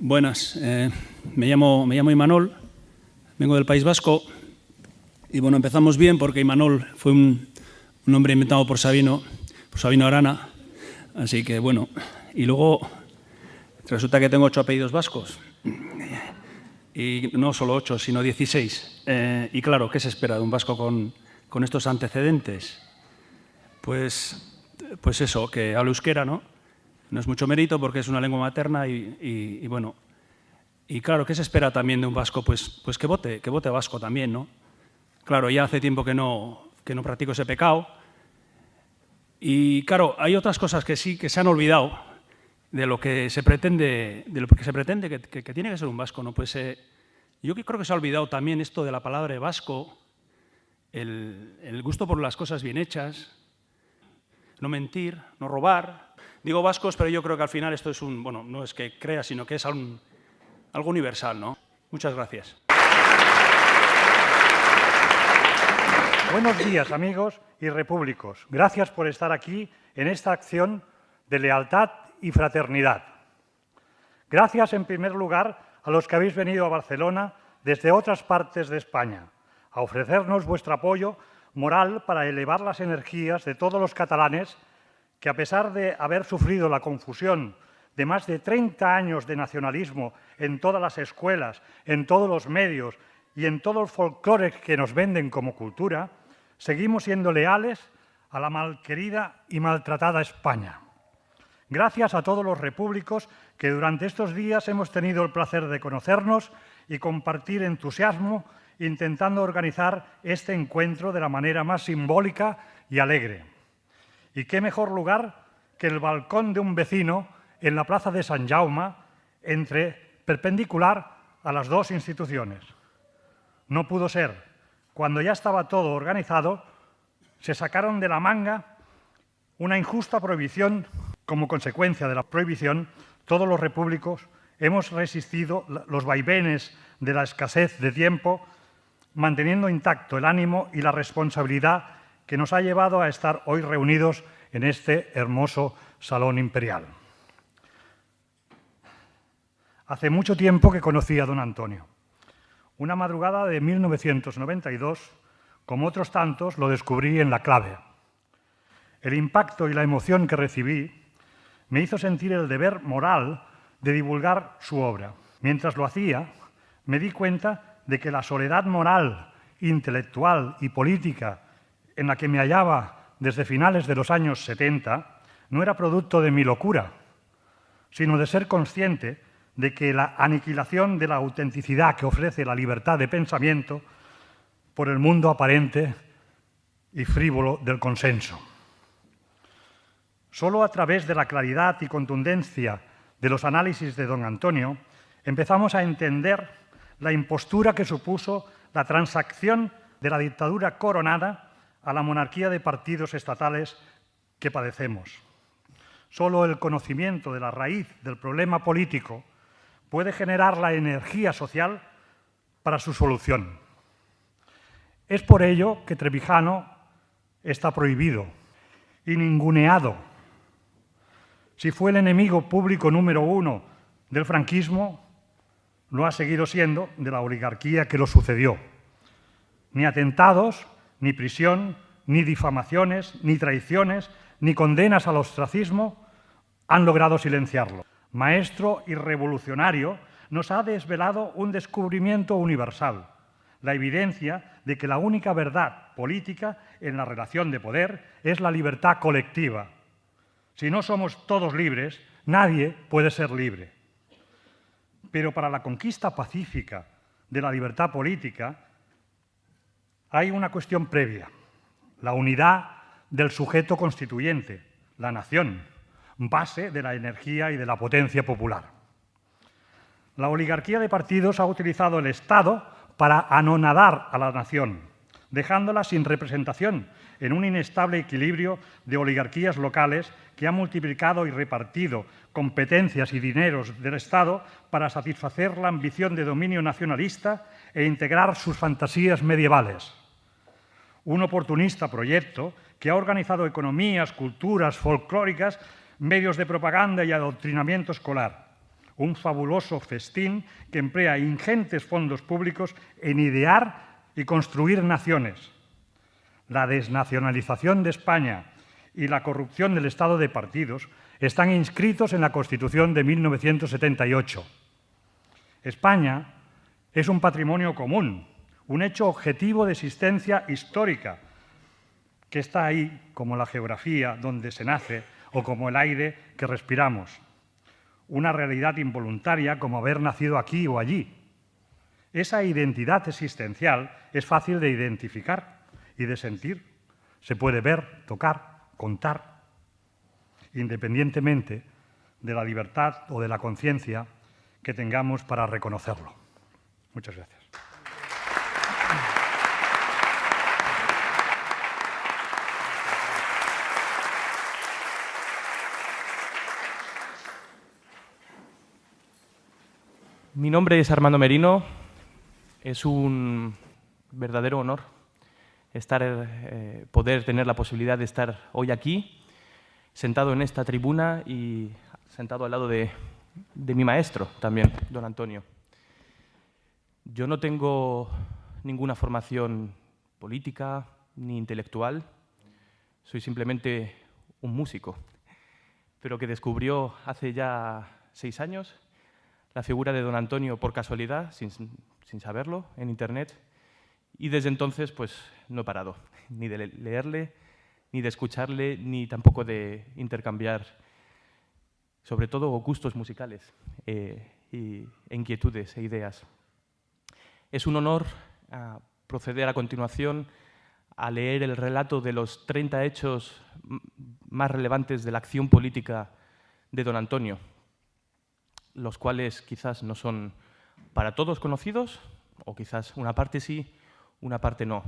Buenas, me llamo Imanol, vengo del País Vasco y bueno, empezamos bien porque Imanol fue un nombre inventado por Sabino Arana, así que bueno, y luego resulta que tengo 8 apellidos vascos y no solo 8, sino 16. Y claro, ¿qué se espera de un vasco con estos antecedentes? Pues eso, que hable euskera, ¿no? No es mucho mérito porque es una lengua materna y bueno, y claro, ¿qué se espera también de un vasco? Pues que vote vasco también, ¿no? Claro, ya hace tiempo que no practico ese pecado y claro, hay otras cosas que sí que se han olvidado de lo que se pretende, que tiene que ser un vasco, ¿no? Pues yo creo que se ha olvidado también esto de la palabra vasco, el gusto por las cosas bien hechas, no mentir, no robar. Digo vascos, pero yo creo que al final esto es bueno, no es que crea, sino que es algo universal, ¿no? Muchas gracias. Buenos días, amigos y repúblicos. Gracias por estar aquí en esta acción de lealtad y fraternidad. Gracias, en primer lugar, a los que habéis venido a Barcelona desde otras partes de España, a ofrecernos vuestro apoyo moral para elevar las energías de todos los catalanes que, a pesar de haber sufrido la confusión de más de 30 años de nacionalismo en todas las escuelas, en todos los medios y en todo el folclore que nos venden como cultura, seguimos siendo leales a la malquerida y maltratada España. Gracias a todos los repúblicos que durante estos días hemos tenido el placer de conocernos y compartir entusiasmo intentando organizar este encuentro de la manera más simbólica y alegre. Y qué mejor lugar que el balcón de un vecino en la plaza de Sant Jaume, perpendicular a las dos instituciones. No pudo ser. Cuando ya estaba todo organizado, se sacaron de la manga una injusta prohibición. Como consecuencia de la prohibición, todos los repúblicos hemos resistido los vaivenes de la escasez de tiempo, manteniendo intacto el ánimo y la responsabilidad que nos ha llevado a estar hoy reunidos en este hermoso Salón Imperial. Hace mucho tiempo que conocí a don Antonio. Una madrugada de 1992, como otros tantos, lo descubrí en La Clave. El impacto y la emoción que recibí me hizo sentir el deber moral de divulgar su obra. Mientras lo hacía, me di cuenta de que la soledad moral, intelectual y política en la que me hallaba desde finales de los años 70 no era producto de mi locura, sino de ser consciente de que la aniquilación de la autenticidad que ofrece la libertad de pensamiento por el mundo aparente y frívolo del consenso. Solo a través de la claridad y contundencia de los análisis de don Antonio empezamos a entender la impostura que supuso la transacción de la dictadura coronada a la monarquía de partidos estatales que padecemos. Solo el conocimiento de la raíz del problema político puede generar la energía social para su solución. Es por ello que Trevijano está prohibido y ninguneado. Si fue el enemigo público número 1 del franquismo, lo ha seguido siendo de la oligarquía que lo sucedió. Ni atentados, ni prisión, ni difamaciones, ni traiciones, ni condenas al ostracismo han logrado silenciarlo. Maestro y revolucionario, nos ha desvelado un descubrimiento universal, la evidencia de que la única verdad política en la relación de poder es la libertad colectiva. Si no somos todos libres, nadie puede ser libre. Pero para la conquista pacífica de la libertad política hay una cuestión previa, la unidad del sujeto constituyente, la nación, base de la energía y de la potencia popular. La oligarquía de partidos ha utilizado el Estado para anonadar a la nación, dejándola sin representación en un inestable equilibrio de oligarquías locales que ha multiplicado y repartido competencias y dineros del Estado para satisfacer la ambición de dominio nacionalista e integrar sus fantasías medievales. Un oportunista proyecto que ha organizado economías, culturas folclóricas, medios de propaganda y adoctrinamiento escolar. un fabuloso festín que emplea ingentes fondos públicos en idear y construir naciones. La desnacionalización de España y la corrupción del Estado de partidos están inscritos en la Constitución de 1978. España es un patrimonio común, un hecho objetivo de existencia histórica, que está ahí como la geografía donde se nace o como el aire que respiramos. Una realidad involuntaria como haber nacido aquí o allí. Esa identidad existencial es fácil de identificar y de sentir. Se puede ver, tocar, contar, independientemente de la libertad o de la conciencia que tengamos para reconocerlo. Muchas gracias. Mi nombre es Armando Merino. Es un verdadero honor poder tener la posibilidad de estar hoy aquí, sentado en esta tribuna y sentado al lado de mi maestro también, don Antonio. Yo no tengo ninguna formación política ni intelectual, soy simplemente un músico, pero que descubrió hace ya 6 años la figura de don Antonio por casualidad, sin saberlo, en Internet, y desde entonces pues no he parado ni de leerle, ni de escucharle, ni tampoco de intercambiar, sobre todo, gustos musicales y inquietudes e ideas. Es un honor proceder a continuación a leer el relato de los 30 hechos más relevantes de la acción política de don Antonio, los cuales quizás no son para todos conocidos, o quizás una parte sí, una parte no.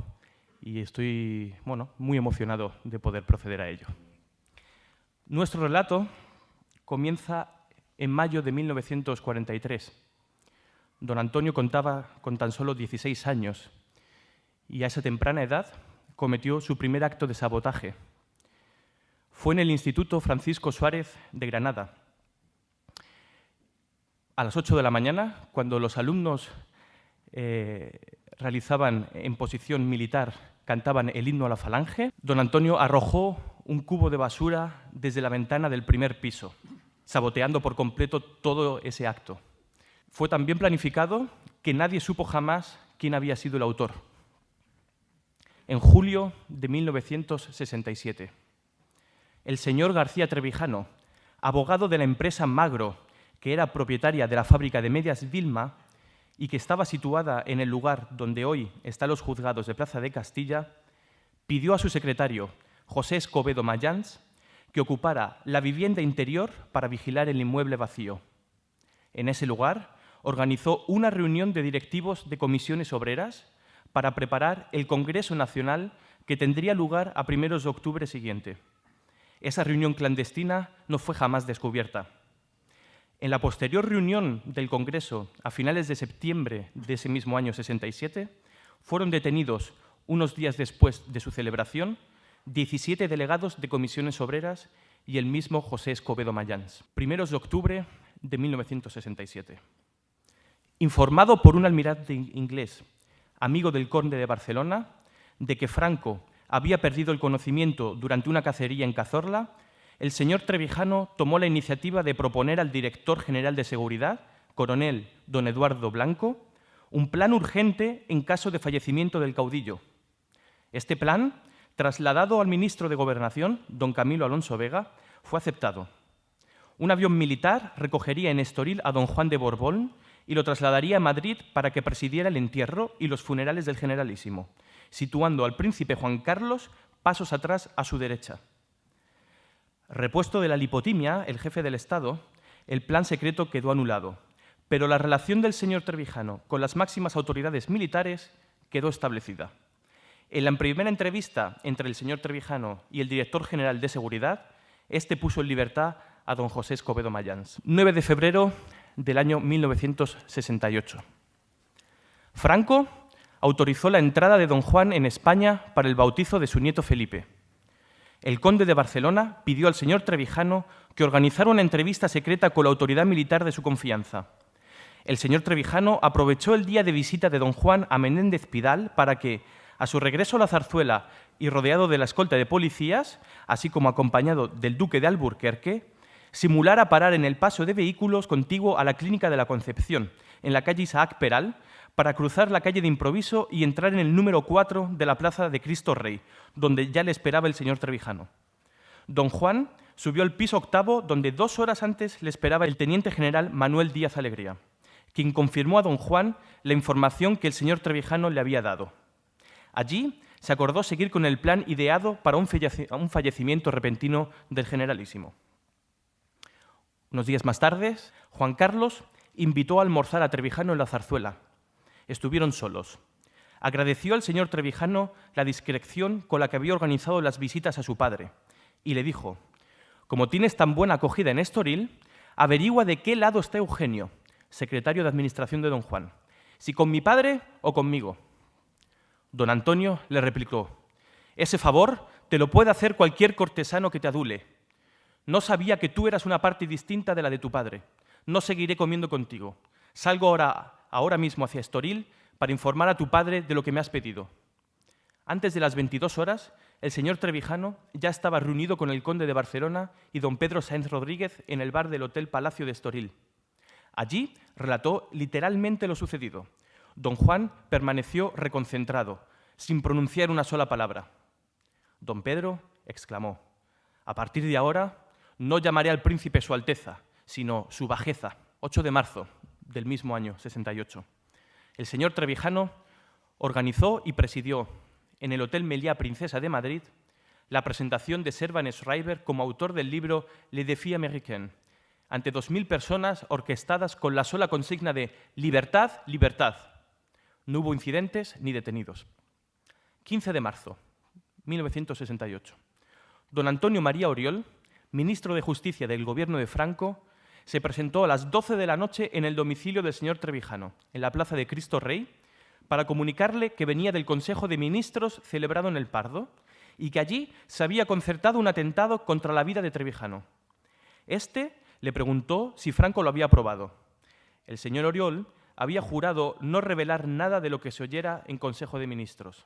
Y estoy muy emocionado de poder proceder a ello. Nuestro relato comienza en mayo de 1943. Don Antonio contaba con tan solo 16 años y a esa temprana edad cometió su primer acto de sabotaje. Fue en el Instituto Francisco Suárez de Granada. A las 8 de la mañana, cuando los alumnos realizaban en posición militar, cantaban el himno a la Falange, don Antonio arrojó un cubo de basura desde la ventana del primer piso, saboteando por completo todo ese acto. Fue tan bien planificado que nadie supo jamás quién había sido el autor. En julio de 1967, el señor García Trevijano, abogado de la empresa Magro, que era propietaria de la fábrica de medias Vilma y que estaba situada en el lugar donde hoy están los juzgados de Plaza de Castilla, pidió a su secretario, José Escobedo Mayans, que ocupara la vivienda interior para vigilar el inmueble vacío. En ese lugar organizó una reunión de directivos de comisiones obreras para preparar el Congreso Nacional que tendría lugar a primeros de octubre siguiente. Esa reunión clandestina no fue jamás descubierta. En la posterior reunión del Congreso, a finales de septiembre de ese mismo año 67, fueron detenidos, unos días después de su celebración, 17 delegados de comisiones obreras y el mismo José Escobedo Mayans. Primeros de octubre de 1967. Informado por un almirante inglés, amigo del conde de Barcelona, de que Franco había perdido el conocimiento durante una cacería en Cazorla, el señor Trevijano tomó la iniciativa de proponer al director general de Seguridad, coronel don Eduardo Blanco, un plan urgente en caso de fallecimiento del caudillo. Este plan, trasladado al ministro de Gobernación, don Camilo Alonso Vega, fue aceptado. Un avión militar recogería en Estoril a don Juan de Borbón y lo trasladaría a Madrid para que presidiera el entierro y los funerales del generalísimo, situando al príncipe Juan Carlos pasos atrás a su derecha. Repuesto de la lipotimia, el jefe del Estado, el plan secreto quedó anulado, pero la relación del señor Trevijano con las máximas autoridades militares quedó establecida. En la primera entrevista entre el señor Trevijano y el director general de Seguridad, este puso en libertad a don José Escobedo Mayans. 9 de febrero del año 1968. Franco autorizó la entrada de don Juan en España para el bautizo de su nieto Felipe. el conde de Barcelona pidió al señor Trevijano que organizara una entrevista secreta con la autoridad militar de su confianza. El señor Trevijano aprovechó el día de visita de don Juan a Menéndez Pidal para que, a su regreso a la Zarzuela y rodeado de la escolta de policías, así como acompañado del duque de Alburquerque, simulara parar en el paso de vehículos contiguo a la Clínica de la Concepción, en la calle Isaac Peral, para cruzar la calle de improviso y entrar en el número 4 de la Plaza de Cristo Rey, donde ya le esperaba el señor Trevijano. Don Juan subió al piso 8º, donde 2 horas antes le esperaba el teniente general Manuel Díaz Alegría, quien confirmó a don Juan la información que el señor Trevijano le había dado. Allí se acordó seguir con el plan ideado para un fallecimiento repentino del generalísimo. Unos días más tarde, Juan Carlos invitó a almorzar a Trevijano en la Zarzuela. Estuvieron solos. Agradeció al señor Trevijano la discreción con la que había organizado las visitas a su padre y le dijo: «Como tienes tan buena acogida en Estoril, averigua de qué lado está Eugenio, secretario de Administración de don Juan, si con mi padre o conmigo». Don Antonio le replicó: «Ese favor te lo puede hacer cualquier cortesano que te adule. No sabía que tú eras una parte distinta de la de tu padre. No seguiré comiendo contigo. Salgo ahora mismo hacia Estoril para informar a tu padre de lo que me has pedido». Antes de las 22 horas, el señor Trevijano ya estaba reunido con el conde de Barcelona y don Pedro Sáenz Rodríguez en el bar del Hotel Palacio de Estoril. Allí relató literalmente lo sucedido. Don Juan permaneció reconcentrado, sin pronunciar una sola palabra. Don Pedro exclamó: «A partir de ahora no llamaré al príncipe Su Alteza, sino Su Bajeza». 8 de marzo del mismo año, 68. El señor Trevijano organizó y presidió en el Hotel Meliá Princesa de Madrid la presentación de Servan Schreiber como autor del libro Le Défi Américain, ante 2000 personas orquestadas con la sola consigna de «Libertad, libertad». No hubo incidentes ni detenidos. 15 de marzo, 1968. Don Antonio María Oriol, ministro de Justicia del gobierno de Franco, se presentó a las 12 de la noche en el domicilio del señor Trevijano, en la Plaza de Cristo Rey, para comunicarle que venía del Consejo de Ministros celebrado en el Pardo y que allí se había concertado un atentado contra la vida de Trevijano. Este le preguntó si Franco lo había aprobado. El señor Oriol había jurado no revelar nada de lo que se oyera en Consejo de Ministros.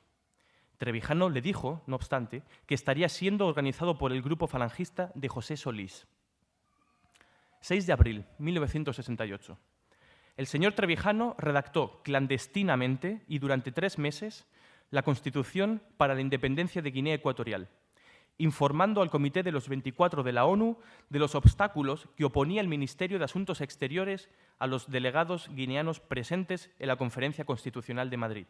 Trevijano le dijo, no obstante, que estaría siendo organizado por el grupo falangista de José Solís. 6 de abril, 1968. El señor Trevijano redactó clandestinamente y durante 3 meses la Constitución para la Independencia de Guinea Ecuatorial, informando al Comité de los 24 de la ONU de los obstáculos que oponía el Ministerio de Asuntos Exteriores a los delegados guineanos presentes en la Conferencia Constitucional de Madrid.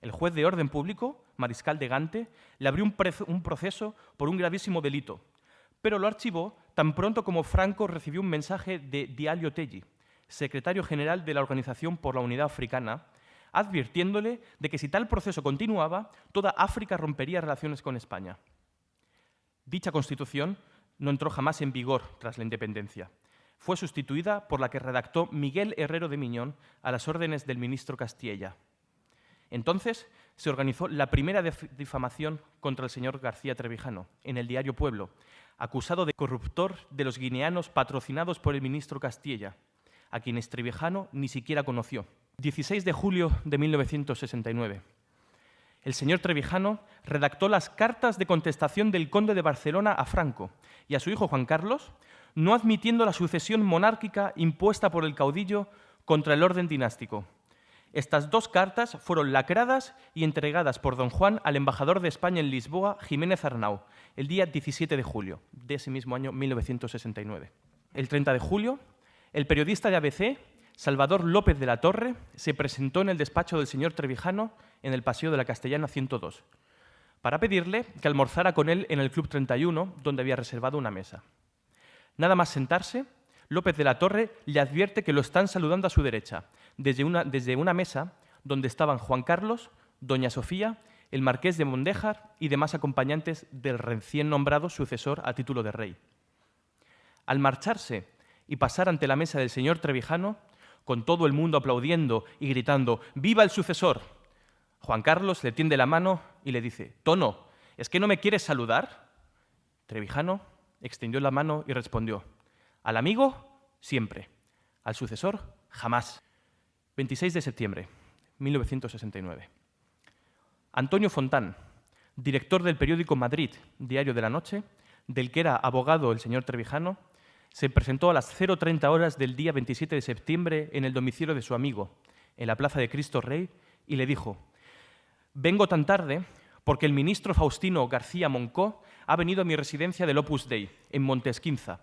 El juez de orden público, Mariscal de Gante, le abrió un proceso por un gravísimo delito, pero lo archivó tan pronto como Franco recibió un mensaje de Diallo Otelli, secretario general de la Organización por la Unidad Africana, advirtiéndole de que si tal proceso continuaba, toda África rompería relaciones con España. Dicha Constitución no entró jamás en vigor tras la independencia. Fue sustituida por la que redactó Miguel Herrero de Miñón a las órdenes del ministro Castilla. Entonces se organizó la primera difamación contra el señor García Trevijano en el diario Pueblo, acusado de corruptor de los guineanos patrocinados por el ministro Castilla, a quienes Trevijano ni siquiera conoció. 16 de julio de 1969. El señor Trevijano redactó las cartas de contestación del conde de Barcelona a Franco y a su hijo Juan Carlos, no admitiendo la sucesión monárquica impuesta por el caudillo contra el orden dinástico. Estas 2 cartas fueron lacradas y entregadas por don Juan al embajador de España en Lisboa, Jiménez Arnau, el día 17 de julio de ese mismo año 1969. El 30 de julio, el periodista de ABC, Salvador López de la Torre, se presentó en el despacho del señor Trevijano en el Paseo de la Castellana 102, para pedirle que almorzara con él en el Club 31, donde había reservado una mesa. Nada más sentarse, López de la Torre le advierte que lo están saludando a su derecha, desde una mesa donde estaban Juan Carlos, doña Sofía, el marqués de Mondéjar y demás acompañantes del recién nombrado sucesor a título de rey. Al marcharse y pasar ante la mesa del señor Trevijano, con todo el mundo aplaudiendo y gritando «¡Viva el sucesor!», Juan Carlos le tiende la mano y le dice «Tono, ¿es que no me quieres saludar?». Trevijano extendió la mano y respondió: al amigo, siempre; al sucesor, jamás. 26 de septiembre, 1969. Antonio Fontán, director del periódico Madrid, Diario de la Noche, del que era abogado el señor Trevijano, se presentó a las 0:30 horas del día 27 de septiembre en el domicilio de su amigo, en la Plaza de Cristo Rey, y le dijo: vengo tan tarde porque el ministro Faustino García Moncó ha venido a mi residencia del Opus Dei, en Montesquinza,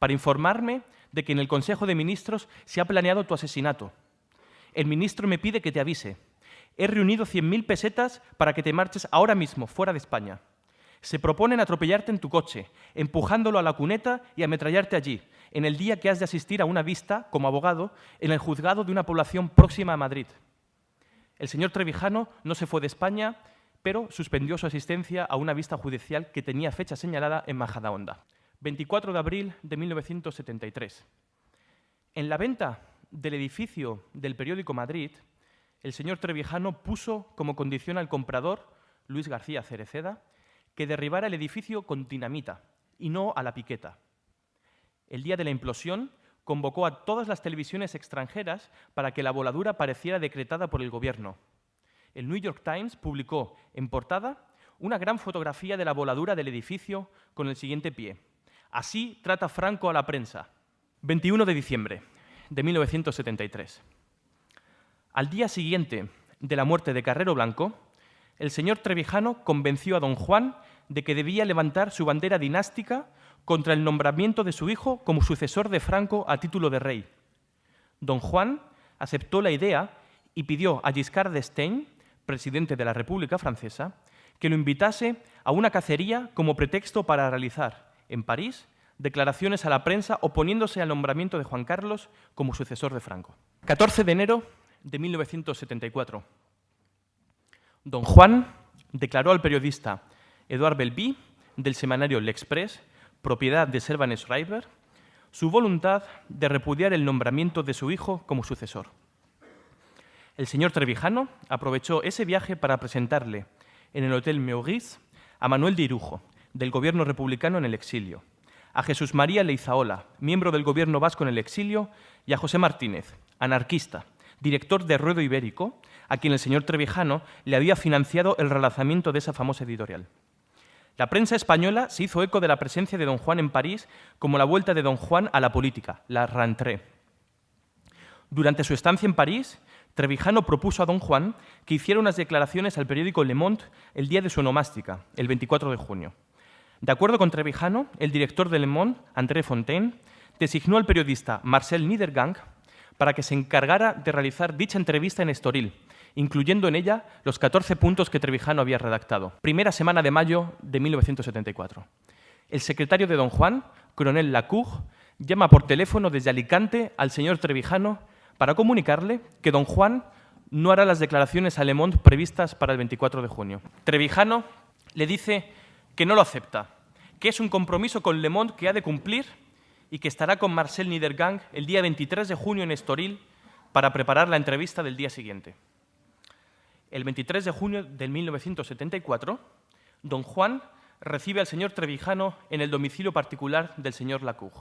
para informarme de que en el Consejo de Ministros se ha planeado tu asesinato. El ministro me pide que te avise. He reunido 100.000 pesetas para que te marches ahora mismo, fuera de España. Se proponen atropellarte en tu coche, empujándolo a la cuneta y ametrallarte allí, en el día que has de asistir a una vista, como abogado, en el juzgado de una población próxima a Madrid. El señor Trevijano no se fue de España, pero suspendió su asistencia a una vista judicial que tenía fecha señalada en Majadahonda. 24 de abril de 1973. En la venta del edificio del periódico Madrid, el señor Trevijano puso como condición al comprador, Luis García Cereceda, que derribara el edificio con dinamita y no a la piqueta. El día de la implosión convocó a todas las televisiones extranjeras para que la voladura pareciera decretada por el gobierno. El New York Times publicó en portada una gran fotografía de la voladura del edificio con el siguiente pie: así trata Franco a la prensa. 21 de diciembre de 1973. Al día siguiente de la muerte de Carrero Blanco, el señor Trevijano convenció a don Juan de que debía levantar su bandera dinástica contra el nombramiento de su hijo como sucesor de Franco a título de rey. Don Juan aceptó la idea y pidió a Giscard d'Estaing, presidente de la República Francesa, que lo invitase a una cacería como pretexto para realizar, en París, declaraciones a la prensa oponiéndose al nombramiento de Juan Carlos como sucesor de Franco. 14 de enero de 1974. Don Juan declaró al periodista Edouard Belby, del semanario L'Express, propiedad de Servan Schreiber, su voluntad de repudiar el nombramiento de su hijo como sucesor. El señor Trevijano aprovechó ese viaje para presentarle en el Hotel Meurice a Manuel de Irujo, del gobierno republicano en el exilio, a Jesús María Leizaola, miembro del gobierno vasco en el exilio, y a José Martínez, anarquista, director de Ruedo Ibérico, a quien el señor Trevijano le había financiado el relanzamiento de esa famosa editorial. La prensa española se hizo eco de la presencia de don Juan en París como la vuelta de don Juan a la política, la rentrée. Durante su estancia en París, Trevijano propuso a don Juan que hiciera unas declaraciones al periódico Le Monde el día de su onomástica, el 24 de junio. De acuerdo con Trevijano, el director de Le Monde, André Fontaine, designó al periodista Marcel Niedergang para que se encargara de realizar dicha entrevista en Estoril, incluyendo en ella los 14 puntos que Trevijano había redactado. Primera semana de mayo de 1974. El secretario de don Juan, coronel Lacour, llama por teléfono desde Alicante al señor Trevijano para comunicarle que don Juan no hará las declaraciones a Le Monde previstas para el 24 de junio. Trevijano le dice que no lo acepta, que es un compromiso con Le Monde que ha de cumplir y que estará con Marcel Niedergang el día 23 de junio en Estoril para preparar la entrevista del día siguiente. El 23 de junio de 1974, don Juan recibe al señor Trevijano en el domicilio particular del señor Lacour.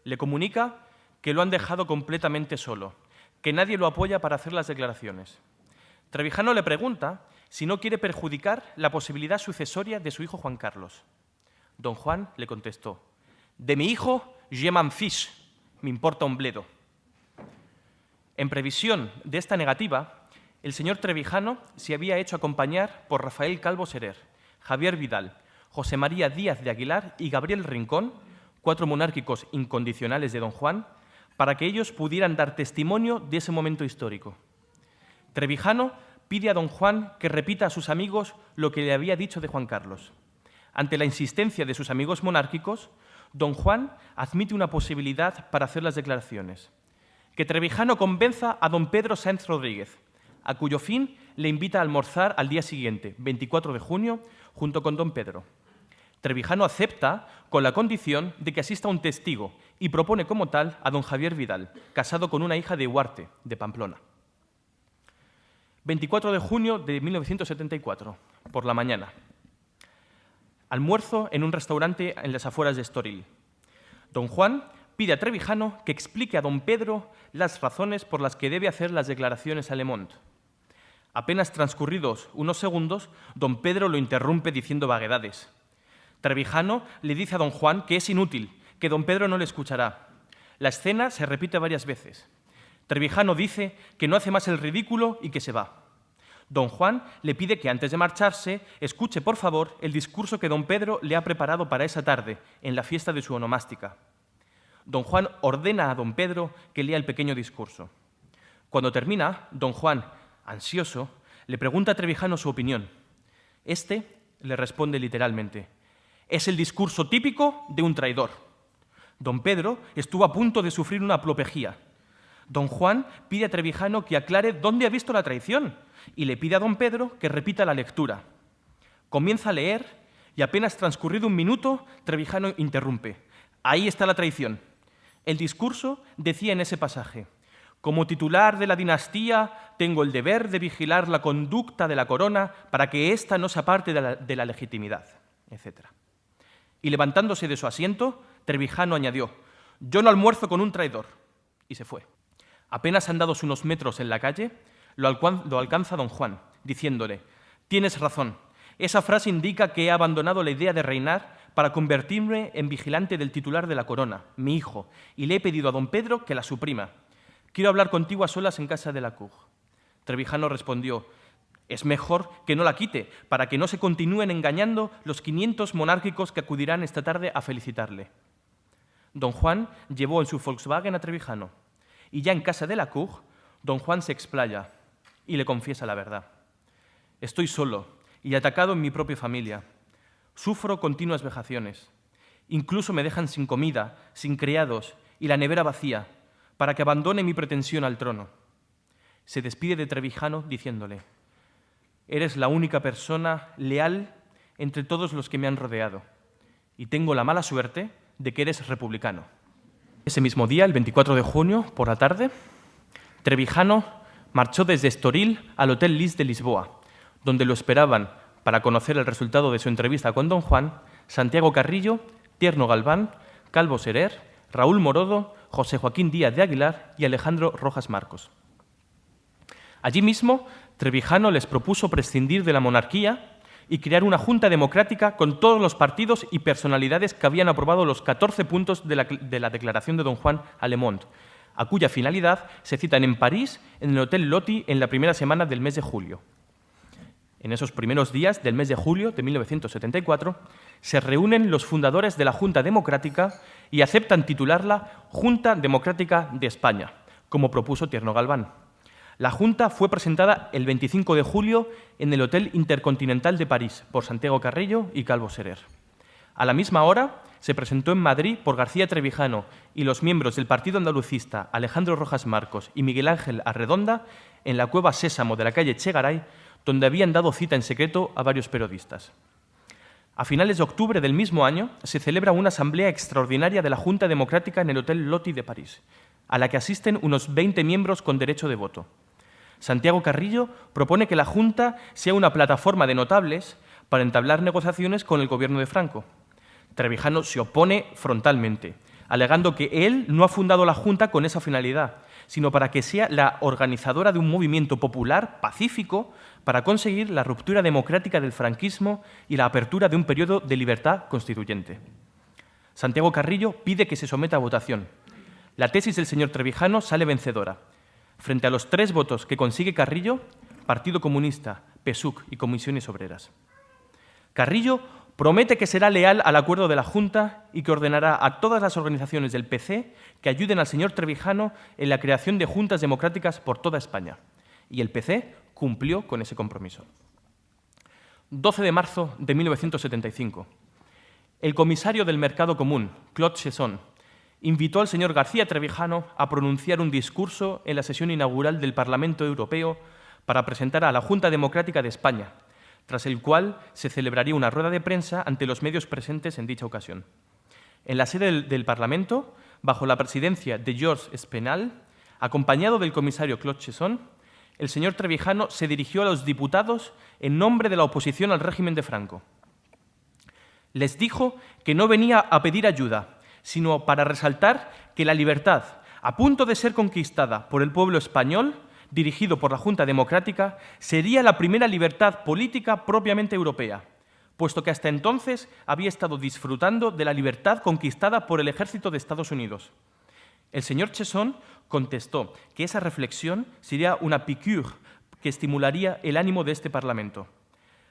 Le comunica que lo han dejado completamente solo, que nadie lo apoya para hacer las declaraciones. Trevijano le pregunta si no quiere perjudicar la posibilidad sucesoria de su hijo Juan Carlos. Don Juan le contestó: «De mi hijo, je m'en fiche, me importa un bledo». En previsión de esta negativa, el señor Trevijano se había hecho acompañar por Rafael Calvo Serer, Javier Vidal, José María Díaz de Aguilar y Gabriel Rincón, 4 monárquicos incondicionales de don Juan, para que ellos pudieran dar testimonio de ese momento histórico. Trevijano pide a don Juan que repita a sus amigos lo que le había dicho de Juan Carlos. Ante la insistencia de sus amigos monárquicos, don Juan admite una posibilidad para hacer las declaraciones: que Trevijano convenza a don Pedro Sáenz Rodríguez, a cuyo fin le invita a almorzar al día siguiente, 24 de junio, junto con don Pedro. Trevijano acepta con la condición de que asista un testigo y propone como tal a don Javier Vidal, casado con una hija de Huarte, de Pamplona. 24 de junio de 1974, por la mañana. Almuerzo en un restaurante en las afueras de Estoril. Don Juan pide a Trevijano que explique a don Pedro las razones por las que debe hacer las declaraciones a Le Monde. Apenas transcurridos unos segundos, don Pedro lo interrumpe diciendo vaguedades. Trevijano le dice a don Juan que es inútil, que don Pedro no le escuchará. La escena se repite varias veces. Trevijano dice que no hace más el ridículo y que se va. Don Juan le pide que antes de marcharse escuche, por favor, el discurso que don Pedro le ha preparado para esa tarde, en la fiesta de su onomástica. Don Juan ordena a don Pedro que lea el pequeño discurso. Cuando termina, don Juan, ansioso, le pregunta a Trevijano su opinión. Este le responde literalmente: «Es el discurso típico de un traidor». Don Pedro estuvo a punto de sufrir una apoplejía. Don Juan pide a Trevijano que aclare dónde ha visto la traición y le pide a don Pedro que repita la lectura. Comienza a leer y apenas transcurrido un minuto, Trevijano interrumpe. Ahí está la traición. El discurso decía en ese pasaje: «Como titular de la dinastía, tengo el deber de vigilar la conducta de la corona para que ésta no se aparte de la legitimidad», etc. Y levantándose de su asiento, Trevijano añadió: «Yo no almuerzo con un traidor», y se fue. Apenas andados unos metros en la calle, lo alcanza don Juan, diciéndole: «Tienes razón, esa frase indica que he abandonado la idea de reinar para convertirme en vigilante del titular de la corona, mi hijo, y le he pedido a don Pedro que la suprima. Quiero hablar contigo a solas en casa de Lacour». Trevijano respondió: «Es mejor que no la quite, para que no se continúen engañando los 500 monárquicos que acudirán esta tarde a felicitarle». Don Juan llevó en su Volkswagen a Trevijano, y ya en casa de Lacour, don Juan se explaya y le confiesa la verdad. «Estoy solo y atacado en mi propia familia. Sufro continuas vejaciones. Incluso me dejan sin comida, sin criados y la nevera vacía, para que abandone mi pretensión al trono». Se despide de Trevijano diciéndole: «Eres la única persona leal entre todos los que me han rodeado, y tengo la mala suerte de que eres republicano». Ese mismo día, el 24 de junio, por la tarde, Trevijano marchó desde Estoril al Hotel Lis de Lisboa, donde lo esperaban, para conocer el resultado de su entrevista con don Juan, Santiago Carrillo, Tierno Galván, Calvo Serer, Raúl Morodo, José Joaquín Díaz de Aguilar y Alejandro Rojas Marcos. Allí mismo, Trevijano les propuso prescindir de la monarquía y crear una junta democrática con todos los partidos y personalidades que habían aprobado los 14 puntos de la declaración de don Juan a Le Monde, a cuya finalidad se citan en París, en el Hotel Loti, en la primera semana del mes de julio. En esos primeros días del mes de julio de 1974, se reúnen los fundadores de la Junta Democrática y aceptan titularla Junta Democrática de España, como propuso Tierno Galván. La Junta fue presentada el 25 de julio en el Hotel Intercontinental de París por Santiago Carrillo y Calvo Serer. A la misma hora se presentó en Madrid por García Trevijano y los miembros del Partido Andalucista Alejandro Rojas Marcos y Miguel Ángel Arredonda en la Cueva Sésamo de la calle Chegaray, donde habían dado cita en secreto a varios periodistas. A finales de octubre del mismo año se celebra una asamblea extraordinaria de la Junta Democrática en el Hotel Loti de París, a la que asisten unos 20 miembros con derecho de voto. Santiago Carrillo propone que la Junta sea una plataforma de notables para entablar negociaciones con el gobierno de Franco. Trevijano se opone frontalmente, alegando que él no ha fundado la Junta con esa finalidad, sino para que sea la organizadora de un movimiento popular pacífico para conseguir la ruptura democrática del franquismo y la apertura de un periodo de libertad constituyente. Santiago Carrillo pide que se someta a votación. La tesis del señor Trevijano sale vencedora. Frente a los 3 votos que consigue Carrillo, Partido Comunista, PSUC y Comisiones Obreras. Carrillo promete que será leal al acuerdo de la Junta y que ordenará a todas las organizaciones del PC que ayuden al señor Trevijano en la creación de juntas democráticas por toda España. Y el PC cumplió con ese compromiso. 12 de marzo de 1975. El comisario del Mercado Común, Claude Cheysson, invitó al señor García Trevijano a pronunciar un discurso en la sesión inaugural del Parlamento Europeo para presentar a la Junta Democrática de España, tras el cual se celebraría una rueda de prensa ante los medios presentes en dicha ocasión. En la sede del Parlamento, bajo la presidencia de Georges Espenal, acompañado del comisario Claude Cheysson, el señor Trevijano se dirigió a los diputados en nombre de la oposición al régimen de Franco. Les dijo que no venía a pedir ayuda, sino para resaltar que la libertad, a punto de ser conquistada por el pueblo español, dirigido por la Junta Democrática, sería la primera libertad política propiamente europea, puesto que hasta entonces había estado disfrutando de la libertad conquistada por el ejército de Estados Unidos. El señor Chesson contestó que esa reflexión sería una piqûre que estimularía el ánimo de este Parlamento.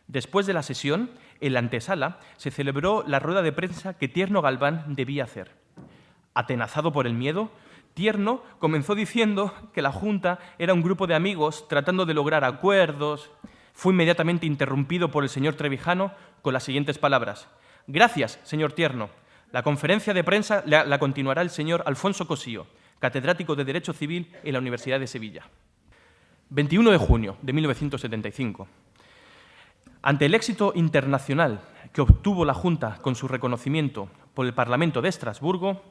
Después de la sesión, en la antesala, se celebró la rueda de prensa que Tierno Galván debía hacer. Atenazado por el miedo, Tierno comenzó diciendo que la Junta era un grupo de amigos tratando de lograr acuerdos. Fue inmediatamente interrumpido por el señor Trevijano con las siguientes palabras. «Gracias, señor Tierno. La conferencia de prensa la continuará el señor Alfonso Cosío, catedrático de Derecho Civil en la Universidad de Sevilla». 21 de junio de 1975. Ante el éxito internacional que obtuvo la Junta con su reconocimiento por el Parlamento de Estrasburgo,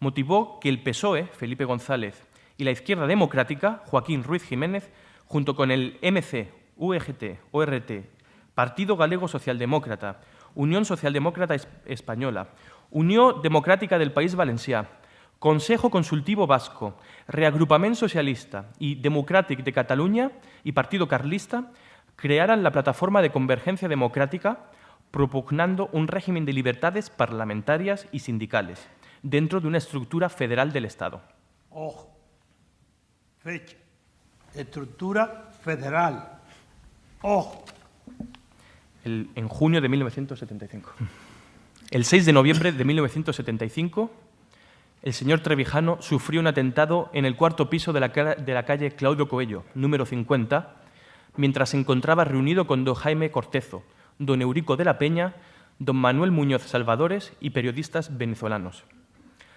motivó que el PSOE, Felipe González, y la Izquierda Democrática, Joaquín Ruiz Jiménez, junto con el MC, UEGT, ORT, Partido Galego Socialdemócrata, Unión Socialdemócrata Española, Unión Democrática del País Valencià, Consejo Consultivo Vasco, Reagrupament Socialista y Democràtic de Cataluña y Partido Carlista, crearan la Plataforma de Convergencia Democrática, propugnando un régimen de libertades parlamentarias y sindicales, dentro de una estructura federal del Estado. Ojo, fecha, estructura federal. Ojo. En junio de 1975. El 6 de noviembre de 1975, el señor Trevijano sufrió un atentado en el cuarto piso de la calle Claudio Coello, número 50, mientras se encontraba reunido con don Jaime Cortezo, don Eurico de la Peña, don Manuel Muñoz Salvadores y periodistas venezolanos.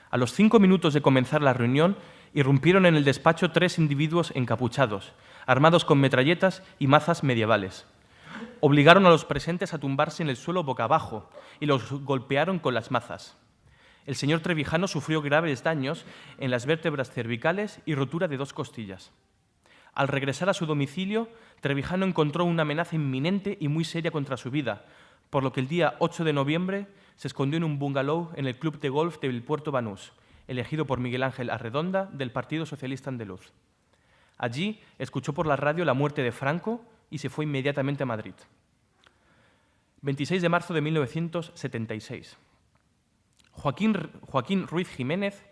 A los 5 minutos de comenzar la reunión, irrumpieron en el despacho 3 individuos encapuchados, armados con metralletas y mazas medievales. Obligaron a los presentes a tumbarse en el suelo boca abajo y los golpearon con las mazas. El señor Trevijano sufrió graves daños en las vértebras cervicales y rotura de 2 costillas. Al regresar a su domicilio, Trevijano encontró una amenaza inminente y muy seria contra su vida, por lo que el día 8 de noviembre se escondió en un bungalow en el club de golf del Puerto Banús, elegido por Miguel Ángel Arredonda del Partido Socialista Andaluz. Allí escuchó por la radio la muerte de Franco y se fue inmediatamente a Madrid. 26 de marzo de 1976. Joaquín Ruiz Jiménez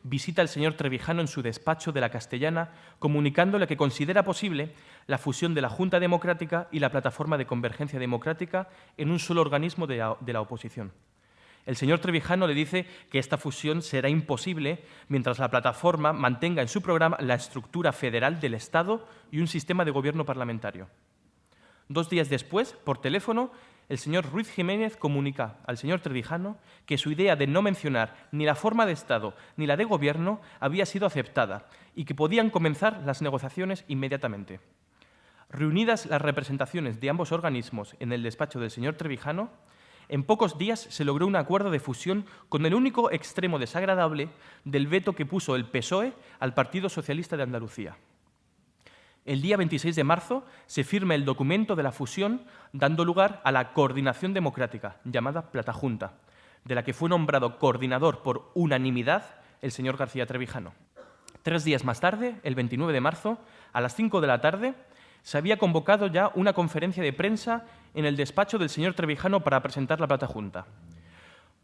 visita al señor Trevijano en su despacho de la Castellana, comunicándole que considera posible la fusión de la Junta Democrática y la Plataforma de Convergencia Democrática en un solo organismo de la oposición. El señor Trevijano le dice que esta fusión será imposible mientras la plataforma mantenga en su programa la estructura federal del Estado y un sistema de gobierno parlamentario. 2 días después, por teléfono, el señor Ruiz Jiménez comunica al señor Trevijano que su idea de no mencionar ni la forma de Estado ni la de gobierno había sido aceptada y que podían comenzar las negociaciones inmediatamente. Reunidas las representaciones de ambos organismos en el despacho del señor Trevijano, en pocos días se logró un acuerdo de fusión con el único extremo desagradable del veto que puso el PSOE al Partido Socialista de Andalucía. El día 26 de marzo se firma el documento de la fusión, dando lugar a la Coordinación Democrática, llamada Platajunta, de la que fue nombrado coordinador por unanimidad el señor García Trevijano. 3 días más tarde, el 29 de marzo, a las 5 de la tarde, se había convocado ya una conferencia de prensa en el despacho del señor Trevijano para presentar la Platajunta.